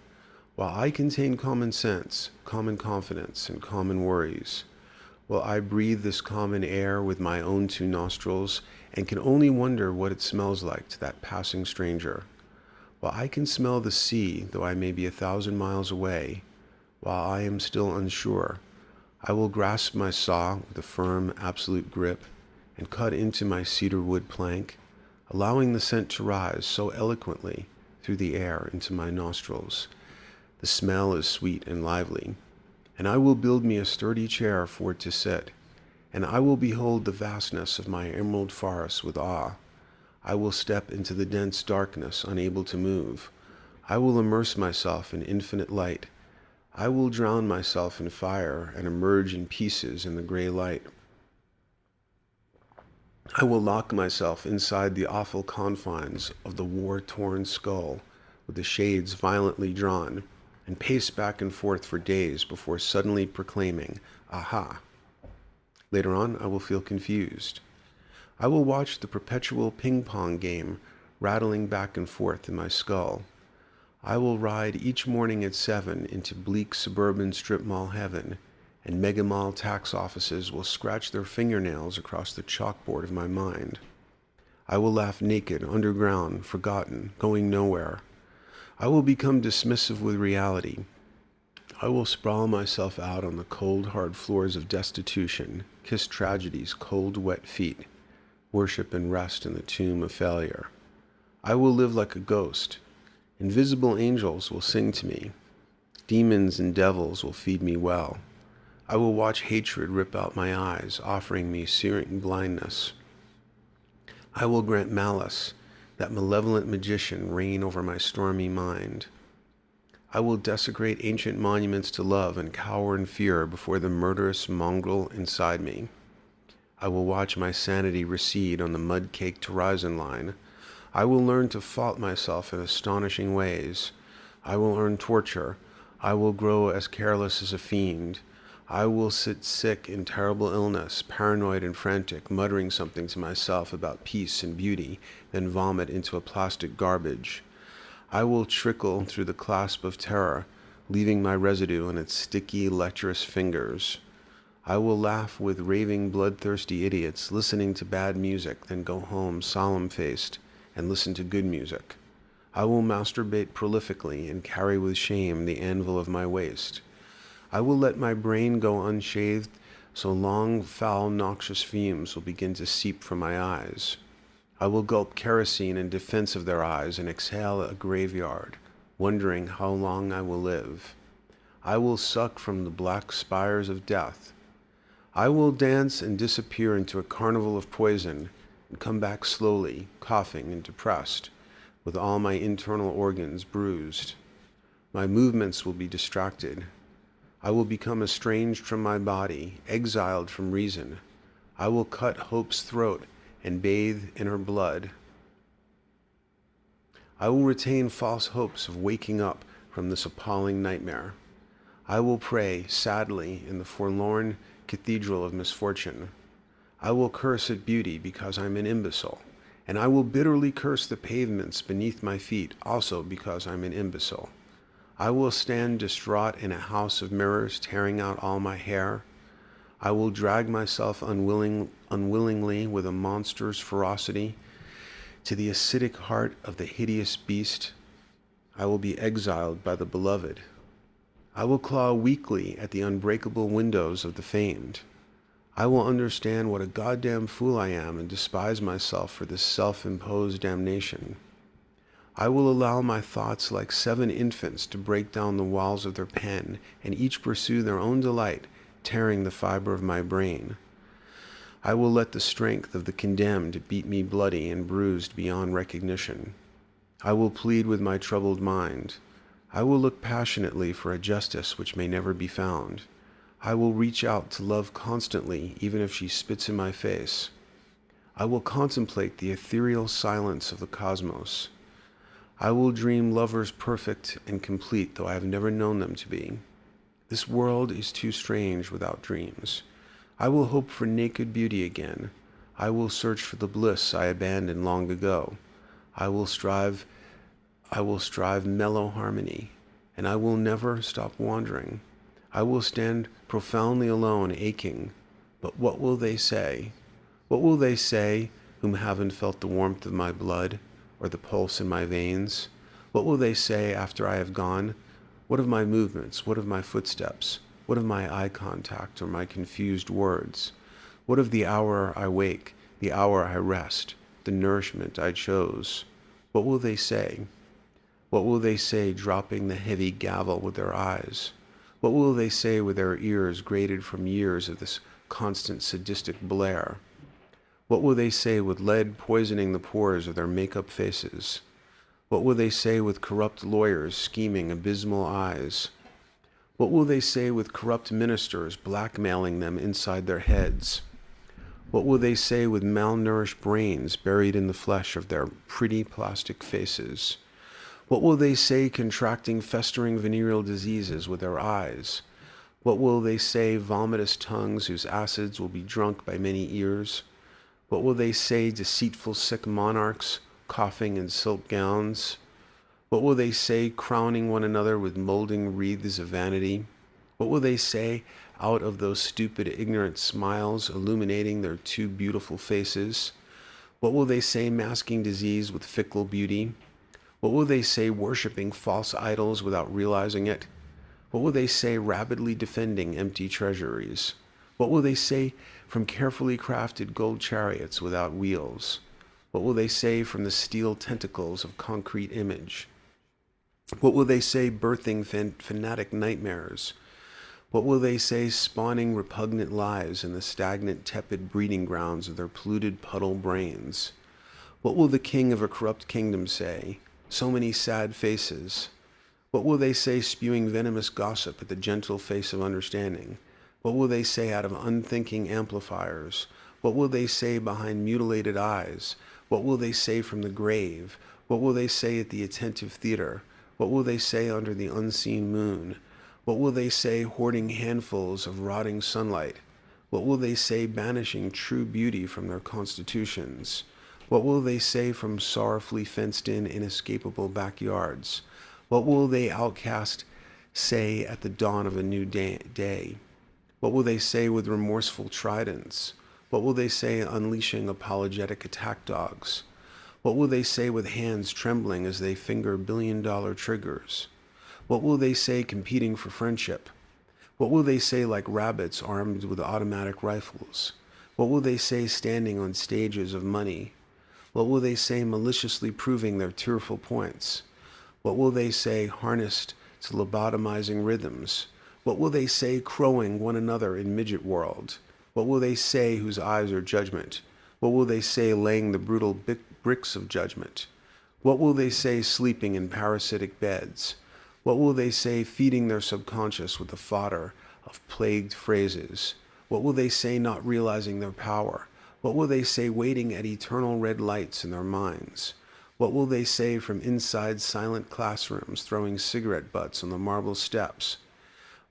while I contain common sense, common confidence, and common worries, while I breathe this common air with my own 2 nostrils and can only wonder what it smells like to that passing stranger, while I can smell the sea though I may be 1,000 miles away, while I am still unsure, I will grasp my saw with a firm, absolute grip and cut into my cedar wood plank, allowing the scent to rise so eloquently through the air into my nostrils. The smell is sweet and lively, and I will build me a sturdy chair for it to sit, and I will behold the vastness of my emerald forest with awe. I will step into the dense darkness, unable to move. I will immerse myself in infinite light. I will drown myself in fire and emerge in pieces in the gray light. I will lock myself inside the awful confines of the war-torn skull with the shades violently drawn, and pace back and forth for days before suddenly proclaiming, aha. Later on, I will feel confused. I will watch the perpetual ping-pong game rattling back and forth in my skull. I will ride each morning at 7 into bleak suburban strip mall heaven, and mega mall tax offices will scratch their fingernails across the chalkboard of my mind. I will laugh naked, underground, forgotten, going nowhere. I will become dismissive with reality. I will sprawl myself out on the cold, hard floors of destitution, kiss tragedy's cold, wet feet, worship and rest in the tomb of failure. I will live like a ghost. Invisible angels will sing to me. Demons and devils will feed me well. I will watch hatred rip out my eyes, offering me searing blindness. I will grant malice, that malevolent magician, reign over my stormy mind. I will desecrate ancient monuments to love and cower in fear before the murderous mongrel inside me. I will watch my sanity recede on the mud-caked horizon line. I will learn to fault myself in astonishing ways. I will earn torture. I will grow as careless as a fiend. I will sit sick in terrible illness, paranoid and frantic, muttering something to myself about peace and beauty, then vomit into a plastic garbage. I will trickle through the clasp of terror, leaving my residue on its sticky, lecherous fingers. I will laugh with raving, bloodthirsty idiots, listening to bad music, then go home solemn-faced and listen to good music. I will masturbate prolifically and carry with shame the anvil of my waist. I will let my brain go unshaved, so long, foul, noxious fumes will begin to seep from my eyes. I will gulp kerosene in defense of their eyes and exhale a graveyard, wondering how long I will live. I will suck from the black spires of death. I will dance and disappear into a carnival of poison and come back slowly, coughing and depressed, with all my internal organs bruised. My movements will be distracted. I will become estranged from my body, exiled from reason. I will cut hope's throat and bathe in her blood. I will retain false hopes of waking up from this appalling nightmare. I will pray sadly in the forlorn cathedral of misfortune. I will curse at beauty because I'm an imbecile, and I will bitterly curse the pavements beneath my feet also because I'm an imbecile. I will stand distraught in a house of mirrors, tearing out all my hair. I will drag myself unwillingly with a monster's ferocity to the acidic heart of the hideous beast. I will be exiled by the beloved. I will claw weakly at the unbreakable windows of the famed. I will understand what a goddamn fool I am and despise myself for this self-imposed damnation. I will allow my thoughts like 7 infants to break down the walls of their pen and each pursue their own delight, tearing the fiber of my brain. I will let the strength of the condemned beat me bloody and bruised beyond recognition. I will plead with my troubled mind. I will look passionately for a justice which may never be found. I will reach out to love constantly, even if she spits in my face. I will contemplate the ethereal silence of the cosmos. I will dream lovers perfect and complete, though I have never known them to be. This world is too strange without dreams. I will hope for naked beauty again. I will search for the bliss I abandoned long ago. I will strive mellow harmony, and I will never stop wandering. I will stand profoundly alone, aching. But what will they say? What will they say whom haven't felt the warmth of my blood or the pulse in my veins? What will they say after I have gone? What of my movements? What of my footsteps? What of my eye contact or my confused words? What of the hour I wake, the hour I rest, the nourishment I chose? What will they say? What will they say dropping the heavy gavel with their eyes? What will they say with their ears grated from years of this constant sadistic blare? What will they say with lead poisoning the pores of their make-up faces? What will they say with corrupt lawyers scheming abysmal eyes? What will they say with corrupt ministers blackmailing them inside their heads? What will they say with malnourished brains buried in the flesh of their pretty plastic faces? What will they say contracting festering venereal diseases with their eyes? What will they say vomitous tongues whose acids will be drunk by many ears? What will they say deceitful sick monarchs coughing in silk gowns? What will they say crowning one another with molding wreaths of vanity? What will they say out of those stupid ignorant smiles illuminating their too beautiful faces? What will they say masking disease with fickle beauty? What will they say worshipping false idols without realizing it? What will they say rabidly defending empty treasuries? What will they say from carefully crafted gold chariots without wheels? What will they say from the steel tentacles of concrete image? What will they say birthing fanatic nightmares? What will they say spawning repugnant lives in the stagnant, tepid breeding grounds of their polluted puddle brains? What will the king of a corrupt kingdom say? So many sad faces. What will they say spewing venomous gossip at the gentle face of understanding? What will they say out of unthinking amplifiers? What will they say behind mutilated eyes? What will they say from the grave? What will they say at the attentive theater? What will they say under the unseen moon? What will they say hoarding handfuls of rotting sunlight? What will they say banishing true beauty from their constitutions? What will they say from sorrowfully fenced-in, inescapable backyards? What will they outcast say at the dawn of a new day? What will they say with remorseful tridents? What will they say unleashing apologetic attack dogs? What will they say with hands trembling as they finger billion-dollar triggers? What will they say competing for friendship? What will they say like rabbits armed with automatic rifles? What will they say standing on stages of money? What will they say maliciously proving their tearful points? What will they say harnessed to lobotomizing rhythms? What will they say crowing one another in midget world? What will they say whose eyes are judgment? What will they say laying the brutal bricks of judgment? What will they say sleeping in parasitic beds? What will they say feeding their subconscious with the fodder of plagued phrases? What will they say not realizing their power? What will they say waiting at eternal red lights in their minds? What will they say from inside silent classrooms throwing cigarette butts on the marble steps?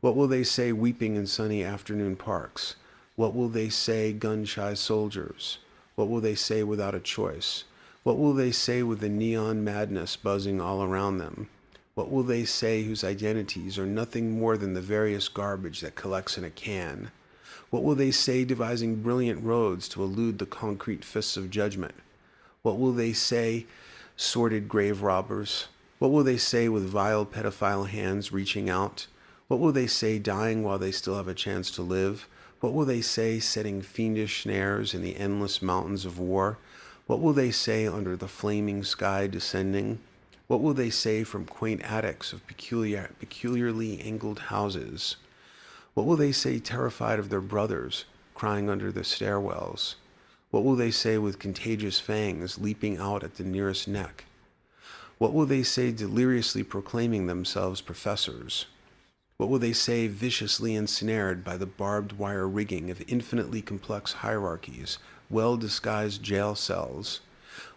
What will they say weeping in sunny afternoon parks? What will they say gun-shy soldiers? What will they say without a choice? What will they say with the neon madness buzzing all around them? What will they say whose identities are nothing more than the various garbage that collects in a can? What will they say devising brilliant roads to elude the concrete fists of judgment? What will they say, sordid grave robbers? What will they say with vile pedophile hands reaching out? What will they say dying while they still have a chance to live? What will they say setting fiendish snares in the endless mountains of war? What will they say under the flaming sky descending? What will they say from quaint attics of peculiarly angled houses? What will they say terrified of their brothers crying under the stairwells? What will they say with contagious fangs leaping out at the nearest neck? What will they say deliriously proclaiming themselves professors? What will they say viciously ensnared by the barbed wire rigging of infinitely complex hierarchies, well-disguised jail cells?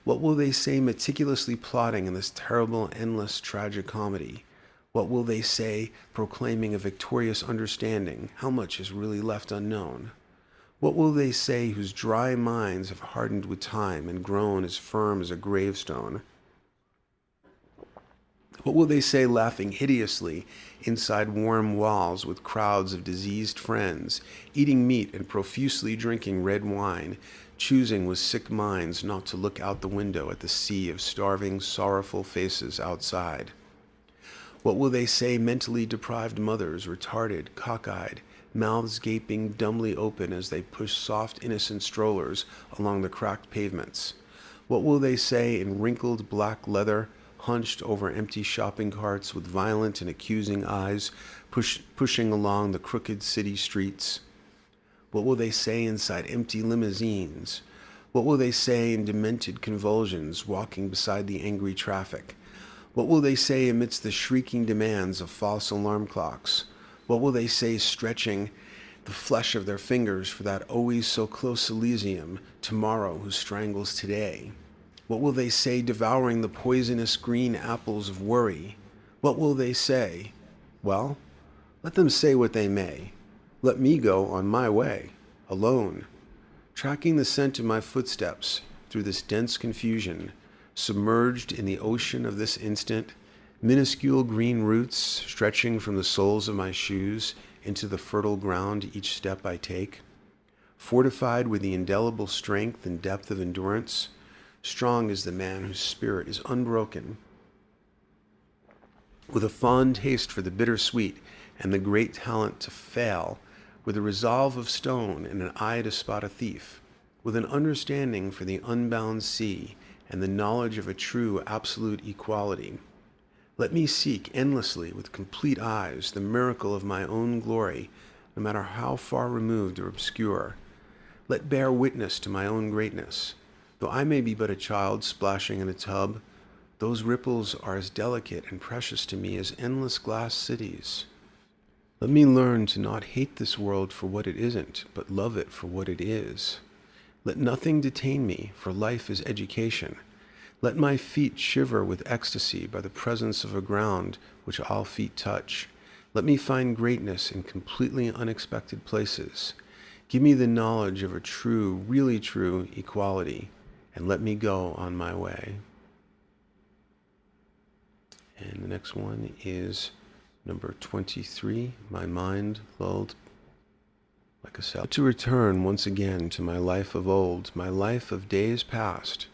What will they say meticulously plotting in this terrible, endless tragicomedy? What will they say proclaiming a victorious understanding how much is really left unknown? What will they say whose dry minds have hardened with time and grown as firm as a gravestone? What will they say laughing hideously inside warm walls with crowds of diseased friends, eating meat and profusely drinking red wine, choosing with sick minds not to look out the window at the sea of starving, sorrowful faces outside? What will they say mentally deprived mothers, retarded, cockeyed, mouths gaping dumbly open as they push soft, innocent strollers along the cracked pavements? What will they say in wrinkled black leather, hunched over empty shopping carts with violent and accusing eyes, pushing along the crooked city streets? What will they say inside empty limousines? What will they say in demented convulsions, walking beside the angry traffic? What will they say amidst the shrieking demands of false alarm clocks? What will they say stretching the flesh of their fingers for that always so close Elysium, tomorrow who strangles today? What will they say devouring the poisonous green apples of worry? What will they say? Well, let them say what they may. Let me go on my way, alone, tracking the scent of my footsteps through this dense confusion, submerged in the ocean of this instant, minuscule green roots stretching from the soles of my shoes into the fertile ground each step I take, fortified with the indelible strength and depth of endurance. Strong is the man whose spirit is unbroken, with a fond taste for the bittersweet and the great talent to fail, with a resolve of stone and an eye to spot a thief, with an understanding for the unbound sea and the knowledge of a true absolute equality. Let me seek endlessly with complete eyes the miracle of my own glory, no matter how far removed or obscure. Let bear witness to my own greatness. Though I may be but a child splashing in a tub, those ripples are as delicate and precious to me as endless glass cities. Let me learn to not hate this world for what it isn't, but love it for what it is. Let nothing detain me, for life is education. Let my feet shiver with ecstasy by the presence of a ground which all feet touch. Let me find greatness in completely unexpected places. Give me the knowledge of a true, really true equality, and let me go on my way. And the next one is number 23, My Mind Lulled Like a Cell. To return once again to my life of old, my life of days past,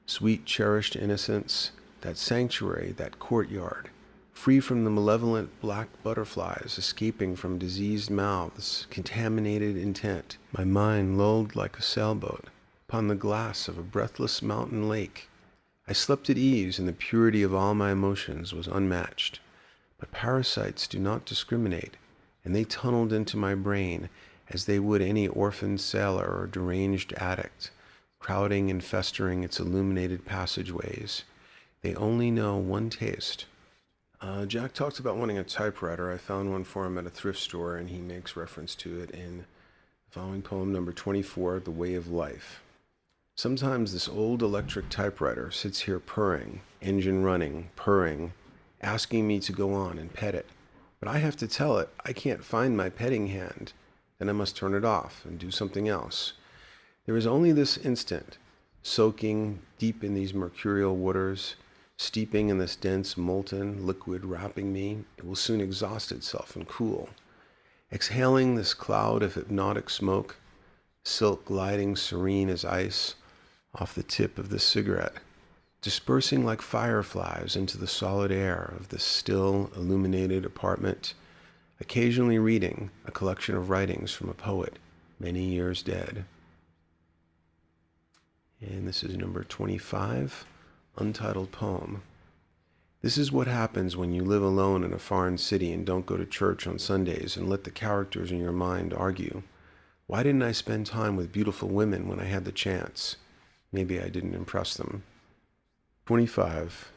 sweet cherished innocence, that sanctuary, that courtyard, free from the malevolent black butterflies escaping from diseased mouths, contaminated intent, my mind lulled like a sailboat upon the glass of a breathless mountain lake. I slept at ease, and the purity of all my emotions was unmatched. But parasites do not discriminate, and they tunneled into my brain as they would any orphaned sailor or deranged addict, crowding and festering its illuminated passageways. They only know one taste. Jack talked about wanting a typewriter. I found one for him at a thrift store, and he makes reference to it in the following poem, number 24, The Way of Life. Sometimes this old electric typewriter sits here purring, engine running, purring, asking me to go on and pet it, But I have to tell it, I can't find my petting hand. Then I must turn it off and do something else. There is only this instant, soaking deep in these mercurial waters, steeping in this dense molten liquid wrapping me. It will soon exhaust itself and cool. Exhaling this cloud of hypnotic smoke, silk gliding serene as ice off the tip of the cigarette, dispersing like fireflies into the solid air of this still illuminated apartment, occasionally reading a collection of writings from a poet many years dead. And this is number 25, untitled poem. This is what happens when you live alone in a foreign city and don't go to church on Sundays and let the characters in your mind argue. Why didn't I spend time with beautiful women when I had the chance? Maybe I didn't impress them. 25.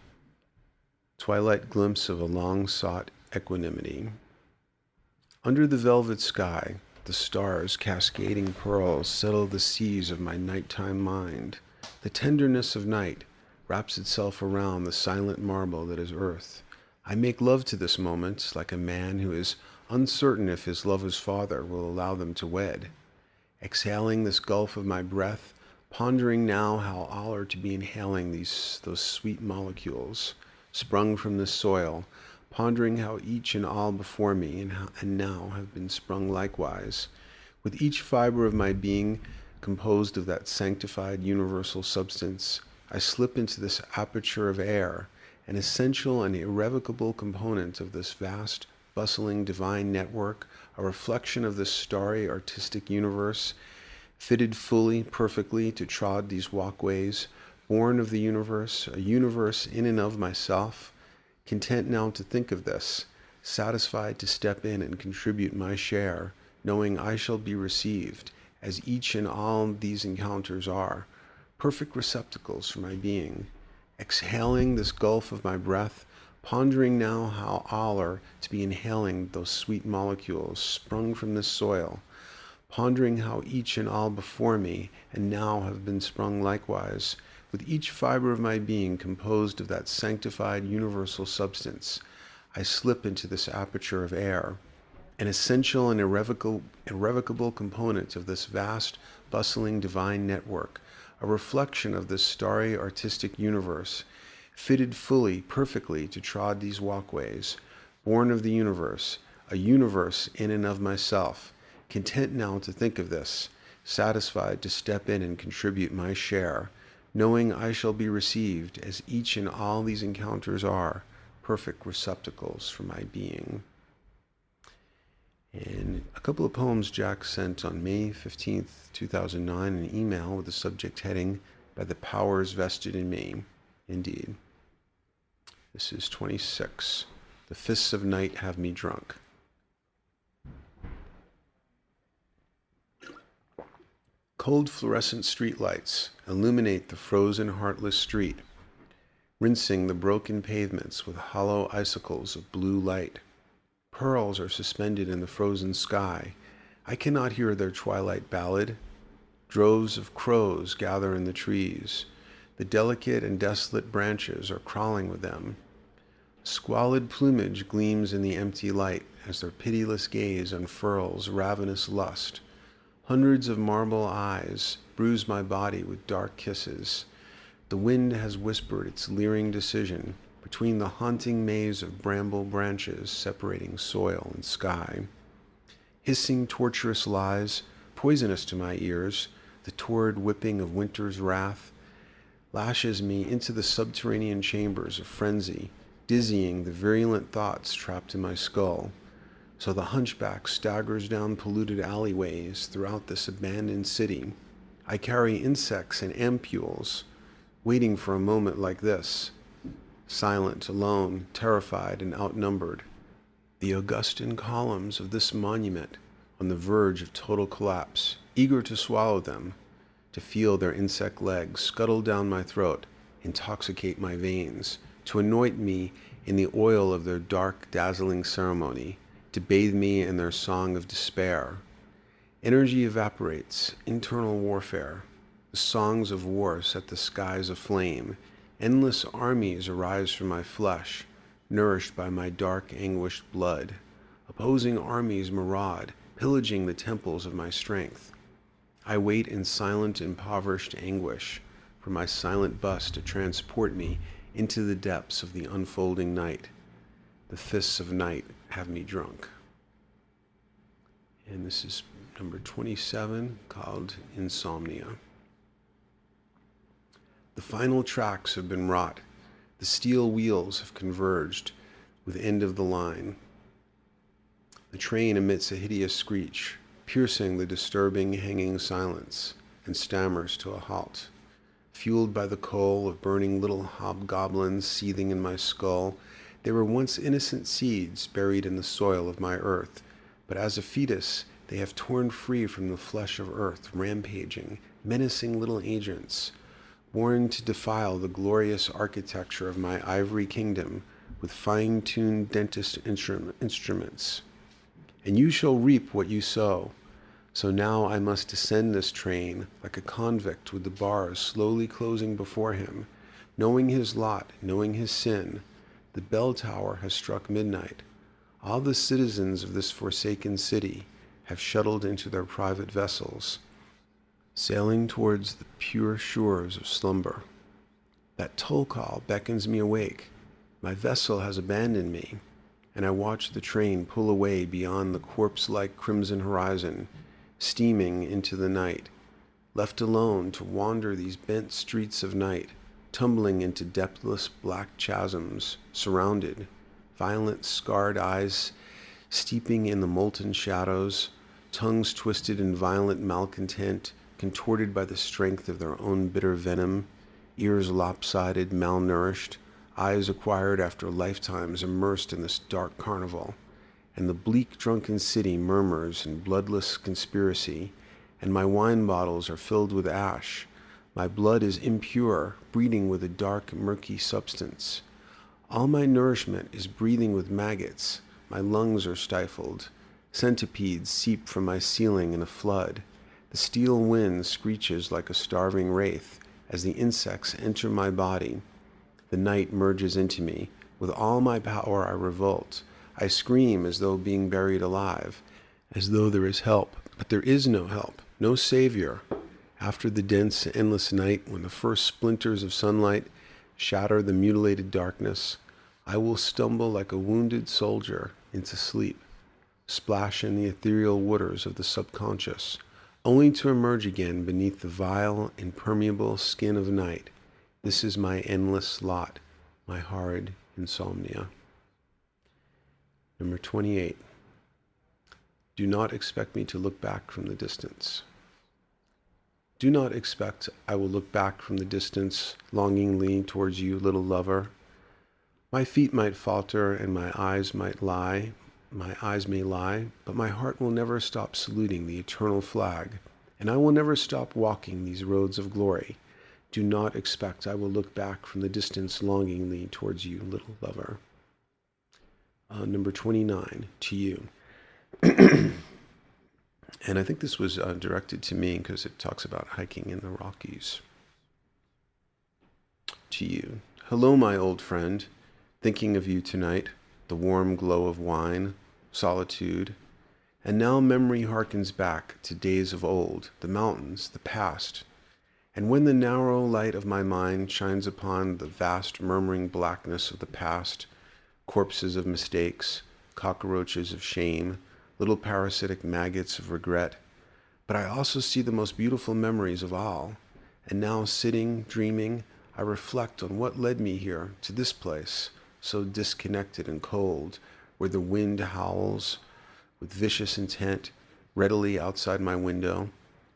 Twilight glimpse of a long-sought equanimity. Under the velvet sky, the stars, cascading pearls, settle the seas of my nighttime mind. The tenderness of night wraps itself around the silent marble that is earth. I make love to this moment like a man who is uncertain if his lover's father will allow them to wed. Exhaling this gulf of my breath, pondering now how all are to be inhaling those sweet molecules sprung from this soil, pondering how each and all before me and now have been sprung likewise, with each fiber of my being composed of that sanctified universal substance. I slip into this aperture of air, an essential and irrevocable component of this vast, bustling divine network, a reflection of this starry artistic universe, fitted fully, perfectly to trod these walkways, born of the universe, a universe in and of myself, content now to think of this, satisfied to step in and contribute my share, knowing I shall be received, as each and all these encounters are, perfect receptacles for my being. Exhaling this gulf of my breath, pondering now how all are to be inhaling those sweet molecules sprung from this soil, pondering how each and all before me and now have been sprung likewise, with each fiber of my being composed of that sanctified universal substance. I slip into this aperture of air, an essential and irrevocable component of this vast, bustling divine network, a reflection of this starry artistic universe, fitted fully, perfectly to trod these walkways, born of the universe, a universe in and of myself, content now to think of this, satisfied to step in and contribute my share, knowing I shall be received as each and all these encounters are, perfect receptacles for my being. And a couple of poems Jack sent on May 15th, 2009, an email with the subject heading, "By the Powers Vested in Me." Indeed. This is 26. The Fists of Night Have Me Drunk. Cold fluorescent streetlights illuminate the frozen, heartless street, rinsing the broken pavements with hollow icicles of blue light. Pearls are suspended in the frozen sky. I cannot hear their twilight ballad. Droves of crows gather in the trees. The delicate and desolate branches are crawling with them. Squalid plumage gleams in the empty light as their pitiless gaze unfurls ravenous lust. Hundreds of marble eyes bruise my body with dark kisses. The wind has whispered its leering decision between the haunting maze of bramble branches separating soil and sky. Hissing torturous lies, poisonous to my ears, the torrid whipping of winter's wrath, lashes me into the subterranean chambers of frenzy, dizzying the virulent thoughts trapped in my skull. So the hunchback staggers down polluted alleyways throughout this abandoned city. I carry insects and ampules, waiting for a moment like this. Silent, alone, terrified, and outnumbered. The Augustan columns of this monument on the verge of total collapse, eager to swallow them, to feel their insect legs scuttle down my throat, intoxicate my veins, to anoint me in the oil of their dark, dazzling ceremony, to bathe me in their song of despair. Energy evaporates, internal warfare. The songs of war set the skies aflame. Endless armies arise from my flesh, nourished by my dark, anguished blood. Opposing armies maraud, pillaging the temples of my strength. I wait in silent, impoverished anguish for my silent bus to transport me into the depths of the unfolding night. The fists of night have me drunk. And this is number 27, called Insomnia. The final tracks have been wrought. The steel wheels have converged with end of the line. The train emits a hideous screech, piercing the disturbing hanging silence, and stammers to a halt. Fueled by the coal of burning little hobgoblins seething in my skull, they were once innocent seeds buried in the soil of my earth, but as a fetus they have torn free from the flesh of earth, rampaging, menacing little agents, born to defile the glorious architecture of my ivory kingdom with fine-tuned dentist instruments. And you shall reap what you sow. So now I must descend this train like a convict with the bars slowly closing before him, knowing his lot, knowing his sin. The bell tower has struck midnight. All the citizens of this forsaken city have shuttled into their private vessels, sailing towards the pure shores of slumber. That toll call beckons me awake. My vessel has abandoned me, and I watch the train pull away beyond the corpse-like crimson horizon, steaming into the night, left alone to wander these bent streets of night, tumbling into depthless black chasms, surrounded, violent scarred eyes steeping in the molten shadows, tongues twisted in violent malcontent, contorted by the strength of their own bitter venom, ears lopsided, malnourished, eyes acquired after lifetimes immersed in this dark carnival. And the bleak drunken city murmurs in bloodless conspiracy, and my wine bottles are filled with ash. My blood is impure, breeding with a dark, murky substance. All my nourishment is breathing with maggots. My lungs are stifled. Centipedes seep from my ceiling in a flood. The steel wind screeches like a starving wraith as the insects enter my body. The night merges into me. With all my power I revolt. I scream as though being buried alive, as though there is help, but there is no help, no savior. After the dense, endless night, when the first splinters of sunlight shatter the mutilated darkness, I will stumble like a wounded soldier into sleep, splash in the ethereal waters of the subconscious, only to emerge again beneath the vile, impermeable skin of night. This is my endless lot, my horrid insomnia. Number 28. Do not expect me to look back from the distance. Do not expect I will look back from the distance longingly towards you, little lover. My feet might falter and my eyes may lie, but my heart will never stop saluting the eternal flag, and I will never stop walking these roads of glory. Do not expect I will look back from the distance longingly towards you, little lover. Number 29, to you. And I think this was directed to me because it talks about hiking in the Rockies. To you. Hello, my old friend. Thinking of you tonight, the warm glow of wine, solitude. And now memory harkens back to days of old, the mountains, the past. And when the narrow light of my mind shines upon the vast murmuring blackness of the past, corpses of mistakes, cockroaches of shame, little parasitic maggots of regret. But I also see the most beautiful memories of all. And now sitting, dreaming, I reflect on what led me here, to this place, so disconnected and cold, where the wind howls with vicious intent readily outside my window,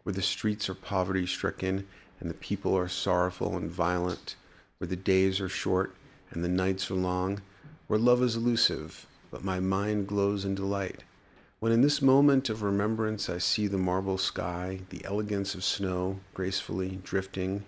where the streets are poverty-stricken and the people are sorrowful and violent, where the days are short and the nights are long, where love is elusive, but my mind glows in delight. When in this moment of remembrance I see the marble sky, the elegance of snow gracefully drifting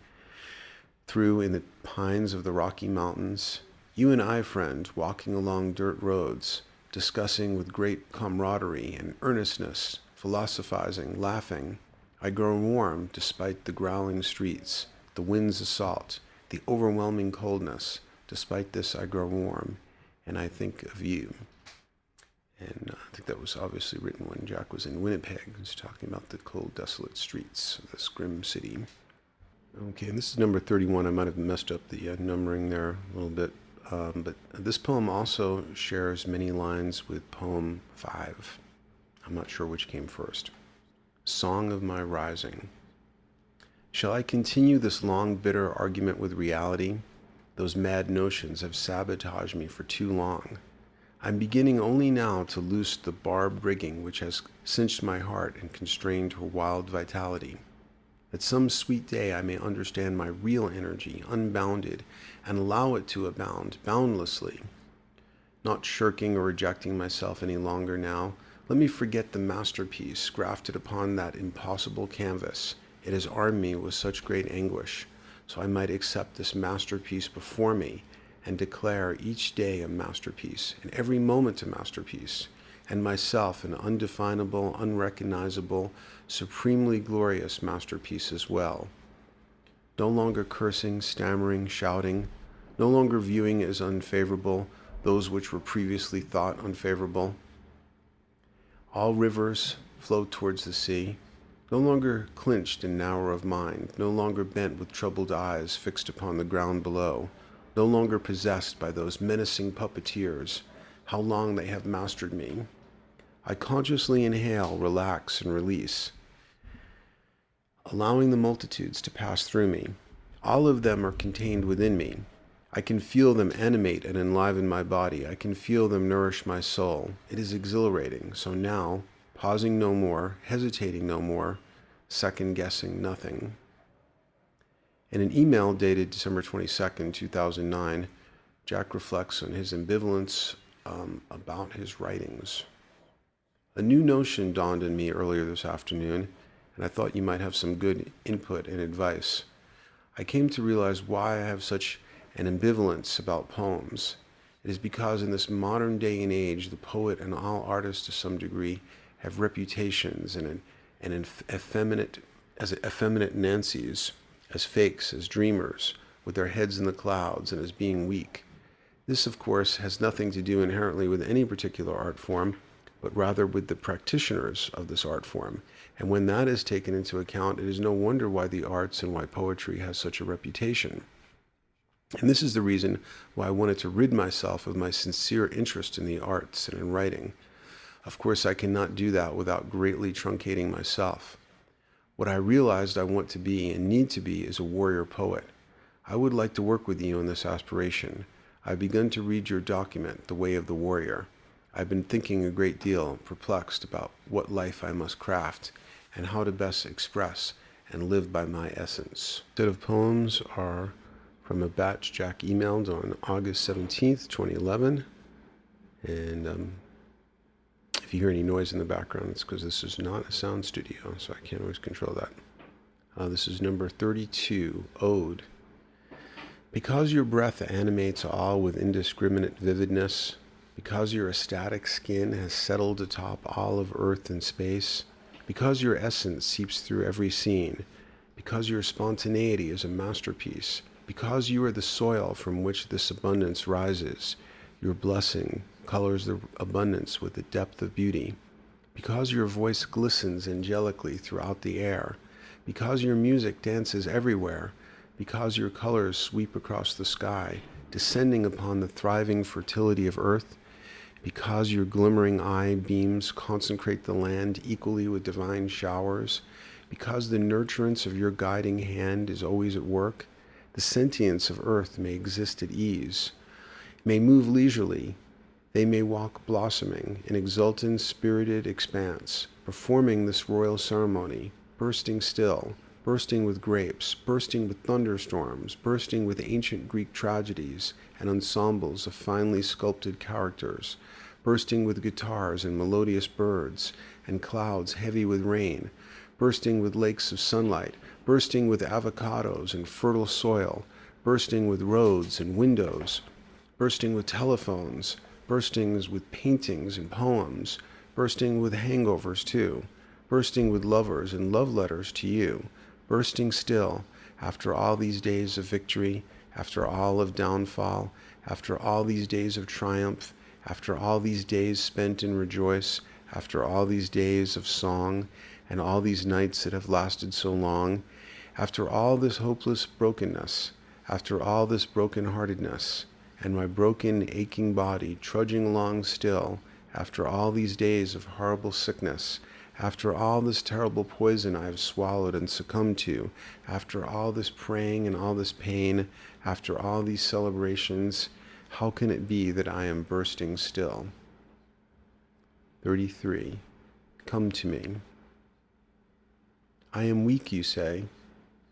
through in the pines of the Rocky Mountains, you and I, friend, walking along dirt roads, discussing with great camaraderie and earnestness, philosophizing, laughing, I grow warm despite the growling streets, the wind's assault, the overwhelming coldness. Despite this I grow warm, and I think of you. And I think that was obviously written when Jack was in Winnipeg. He's talking about the cold, desolate streets of this grim city. Okay, and this is number 31. I might have messed up the numbering there a little bit. But this poem also shares many lines with poem 5. I'm not sure which came first. Song of my rising. Shall I continue this long, bitter argument with reality? Those mad notions have sabotaged me for too long. I'm beginning only now to loose the barbed rigging which has cinched my heart and constrained her wild vitality. That some sweet day I may understand my real energy, unbounded, and allow it to abound boundlessly. Not shirking or rejecting myself any longer now, let me forget the masterpiece grafted upon that impossible canvas. It has armed me with such great anguish, so I might accept this masterpiece before me and declare each day a masterpiece, and every moment a masterpiece, and myself an undefinable, unrecognizable, supremely glorious masterpiece as well. No longer cursing, stammering, shouting, no longer viewing as unfavorable those which were previously thought unfavorable. All rivers flow towards the sea, no longer clinched and narrow of mind, no longer bent with troubled eyes fixed upon the ground below, no longer possessed by those menacing puppeteers. How long they have mastered me. I consciously inhale, relax, and release, allowing the multitudes to pass through me. All of them are contained within me. I can feel them animate and enliven my body. I can feel them nourish my soul. It is exhilarating. So now, pausing no more, hesitating no more, second-guessing nothing. In an email dated December 22nd, 2009, Jack reflects on his ambivalence about his writings. A new notion dawned on me earlier this afternoon, and I thought you might have some good input and advice. I came to realize why I have such an ambivalence about poems. It is because in this modern day and age, the poet and all artists to some degree have reputations and effeminate Nancy's, as fakes, as dreamers, with their heads in the clouds and as being weak. This, of course, has nothing to do inherently with any particular art form, but rather with the practitioners of this art form. And when that is taken into account, it is no wonder why the arts and why poetry has such a reputation. And this is the reason why I wanted to rid myself of my sincere interest in the arts and in writing. Of course, I cannot do that without greatly truncating myself. What I realized I want to be and need to be is a warrior poet. I would like to work with you on this aspiration. I've begun to read your document, The Way of the Warrior. I've been thinking a great deal, perplexed about what life I must craft and how to best express and live by my essence. A set of poems are from a batch Jack emailed on August 17th, 2011. And if you hear any noise in the background, it's because this is not a sound studio, so I can't always control that. This is number 32, Ode. Because your breath animates all with indiscriminate vividness, because your ecstatic skin has settled atop all of earth and space, because your essence seeps through every scene, because your spontaneity is a masterpiece, because you are the soil from which this abundance rises, your blessing colors the abundance with the depth of beauty, because your voice glistens angelically throughout the air, because your music dances everywhere, because your colors sweep across the sky, descending upon the thriving fertility of earth, because your glimmering eye beams consecrate the land equally with divine showers, because the nurturance of your guiding hand is always at work, the sentience of earth may exist at ease, may move leisurely, they may walk blossoming in exultant, spirited expanse, performing this royal ceremony, bursting still, bursting with grapes, bursting with thunderstorms, bursting with ancient Greek tragedies and ensembles of finely sculpted characters, bursting with guitars and melodious birds, and clouds heavy with rain, bursting with lakes of sunlight, bursting with avocados and fertile soil, bursting with roads and windows, bursting with telephones, bursting with paintings and poems, bursting with hangovers too, bursting with lovers and love letters to you, bursting still, after all these days of victory, after all of downfall, after all these days of triumph, After all these days spent in rejoice, after all these days of song, and all these nights that have lasted so long, after all this hopeless brokenness, after all this broken-heartedness, and my broken, aching body trudging along still, after all these days of horrible sickness, after all this terrible poison I have swallowed and succumbed to, after all this praying and all this pain, after all these celebrations, how can it be that I am bursting still? 33. Come to me. I am weak, you say.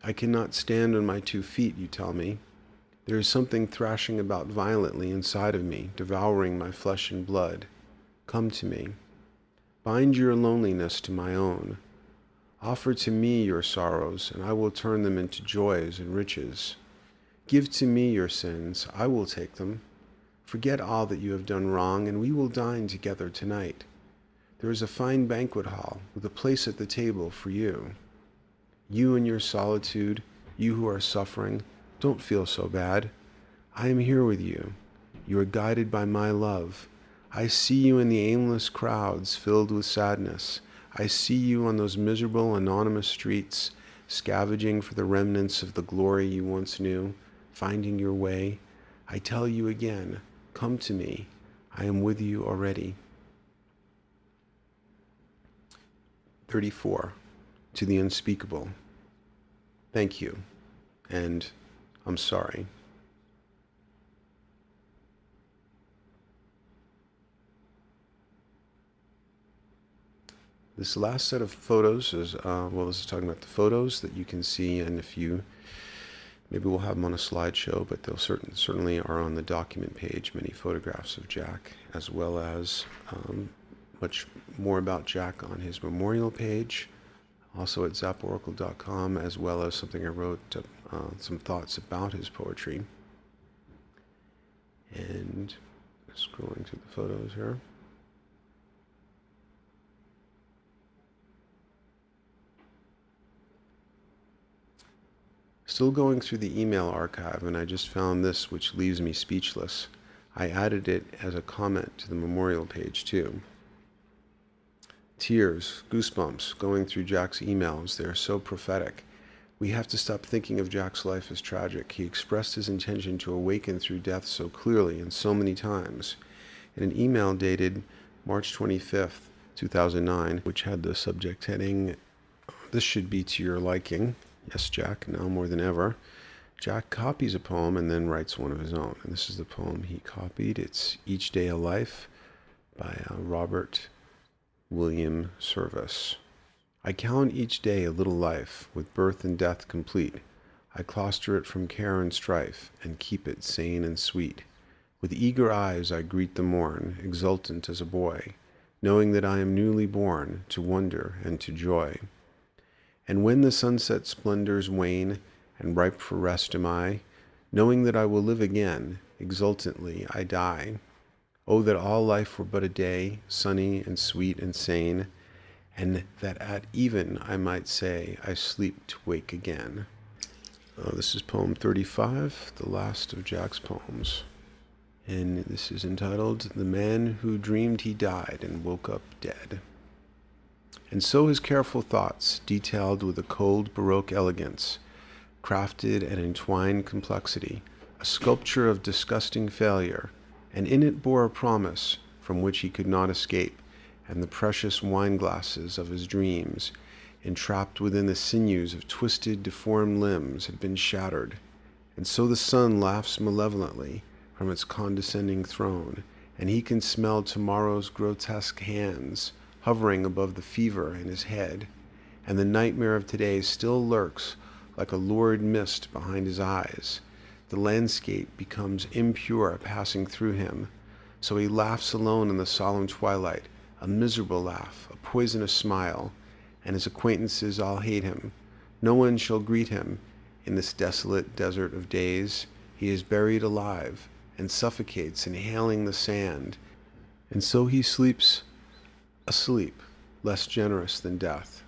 I cannot stand on my 2 feet, you tell me. There is something thrashing about violently inside of me, devouring my flesh and blood. Come to me. Bind your loneliness to my own. Offer to me your sorrows, and I will turn them into joys and riches. Give to me your sins, I will take them. Forget all that you have done wrong, and we will dine together tonight. There is a fine banquet hall, with a place at the table for you. You in your solitude, you who are suffering, don't feel so bad. I am here with you. You are guided by my love. I see you in the aimless crowds filled with sadness. I see you on those miserable, anonymous streets, scavenging for the remnants of the glory you once knew, finding your way. I tell you again, come to me. I am with you already. 34. To the unspeakable. Thank you, and I'm sorry. This last set of photos is, this is talking about the photos that you can see, and if you, maybe we'll have them on a slideshow, but they'll certainly are on the document page, many photographs of Jack, as well as much more about Jack on his memorial page, also at zaporacle.com, as well as something I wrote, some thoughts about his poetry. And scrolling through the photos here. Still going through the email archive, and I just found this, which leaves me speechless. I added it as a comment to the memorial page too. Tears, goosebumps, going through Jack's emails. They are so prophetic. We have to stop thinking of Jack's life as tragic. He expressed his intention to awaken through death so clearly and so many times. In an email dated March 25th, 2009, which had the subject heading, "This should be to your liking. Yes, Jack, now more than ever." Jack copies a poem and then writes one of his own. And this is the poem he copied. It's Each Day a Life by Robert William Service. I count each day a little life, with birth and death complete. I cluster it from care and strife, and keep it sane and sweet. With eager eyes I greet the morn, exultant as a boy, knowing that I am newly born, to wonder and to joy. And when the sunset splendors wane, and ripe for rest am I, knowing that I will live again, exultantly I die. Oh, that all life were but a day, sunny and sweet and sane, and that at even I might say, I sleep to wake again. This is poem 35, the last of Jack's poems. And this is entitled, The Man Who Dreamed He Died and Woke Up Dead. And so his careful thoughts, detailed with a cold Baroque elegance, crafted and entwined complexity, a sculpture of disgusting failure, and in it bore a promise from which he could not escape, and the precious wine glasses of his dreams, entrapped within the sinews of twisted, deformed limbs, had been shattered. And so the sun laughs malevolently from its condescending throne, and he can smell tomorrow's grotesque hands hovering above the fever in his head, and the nightmare of today still lurks like a lurid mist behind his eyes. The landscape becomes impure passing through him, so he laughs alone in the solemn twilight, a miserable laugh, a poisonous smile, and his acquaintances all hate him. No one shall greet him in this desolate desert of days. He is buried alive and suffocates, inhaling the sand, and so he sleeps a sleep less generous than death.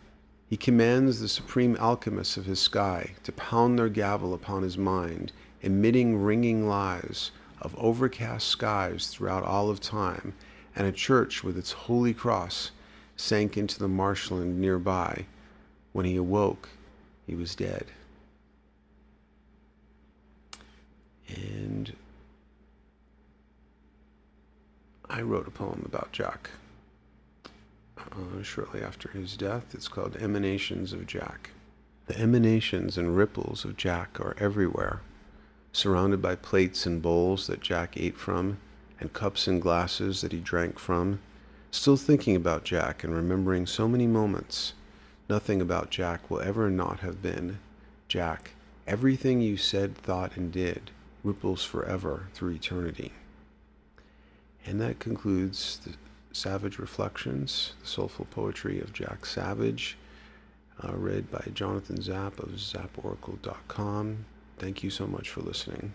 He commands the supreme alchemists of his sky to pound their gavel upon his mind, emitting ringing lies, of overcast skies throughout all of time, and a church with its holy cross sank into the marshland nearby. When he awoke, he was dead. And I wrote a poem about Jack shortly after his death. It's called Emanations of Jack. The emanations and ripples of Jack are everywhere, surrounded by plates and bowls that Jack ate from, and cups and glasses that he drank from. Still thinking about Jack and remembering so many moments. Nothing about Jack will ever not have been. Jack, everything you said, thought, and did ripples forever through eternity. And that concludes the Savage Reflections, the soulful poetry of Jack Savage, read by Jonathan Zapp of zapporacle.com. Thank you so much for listening.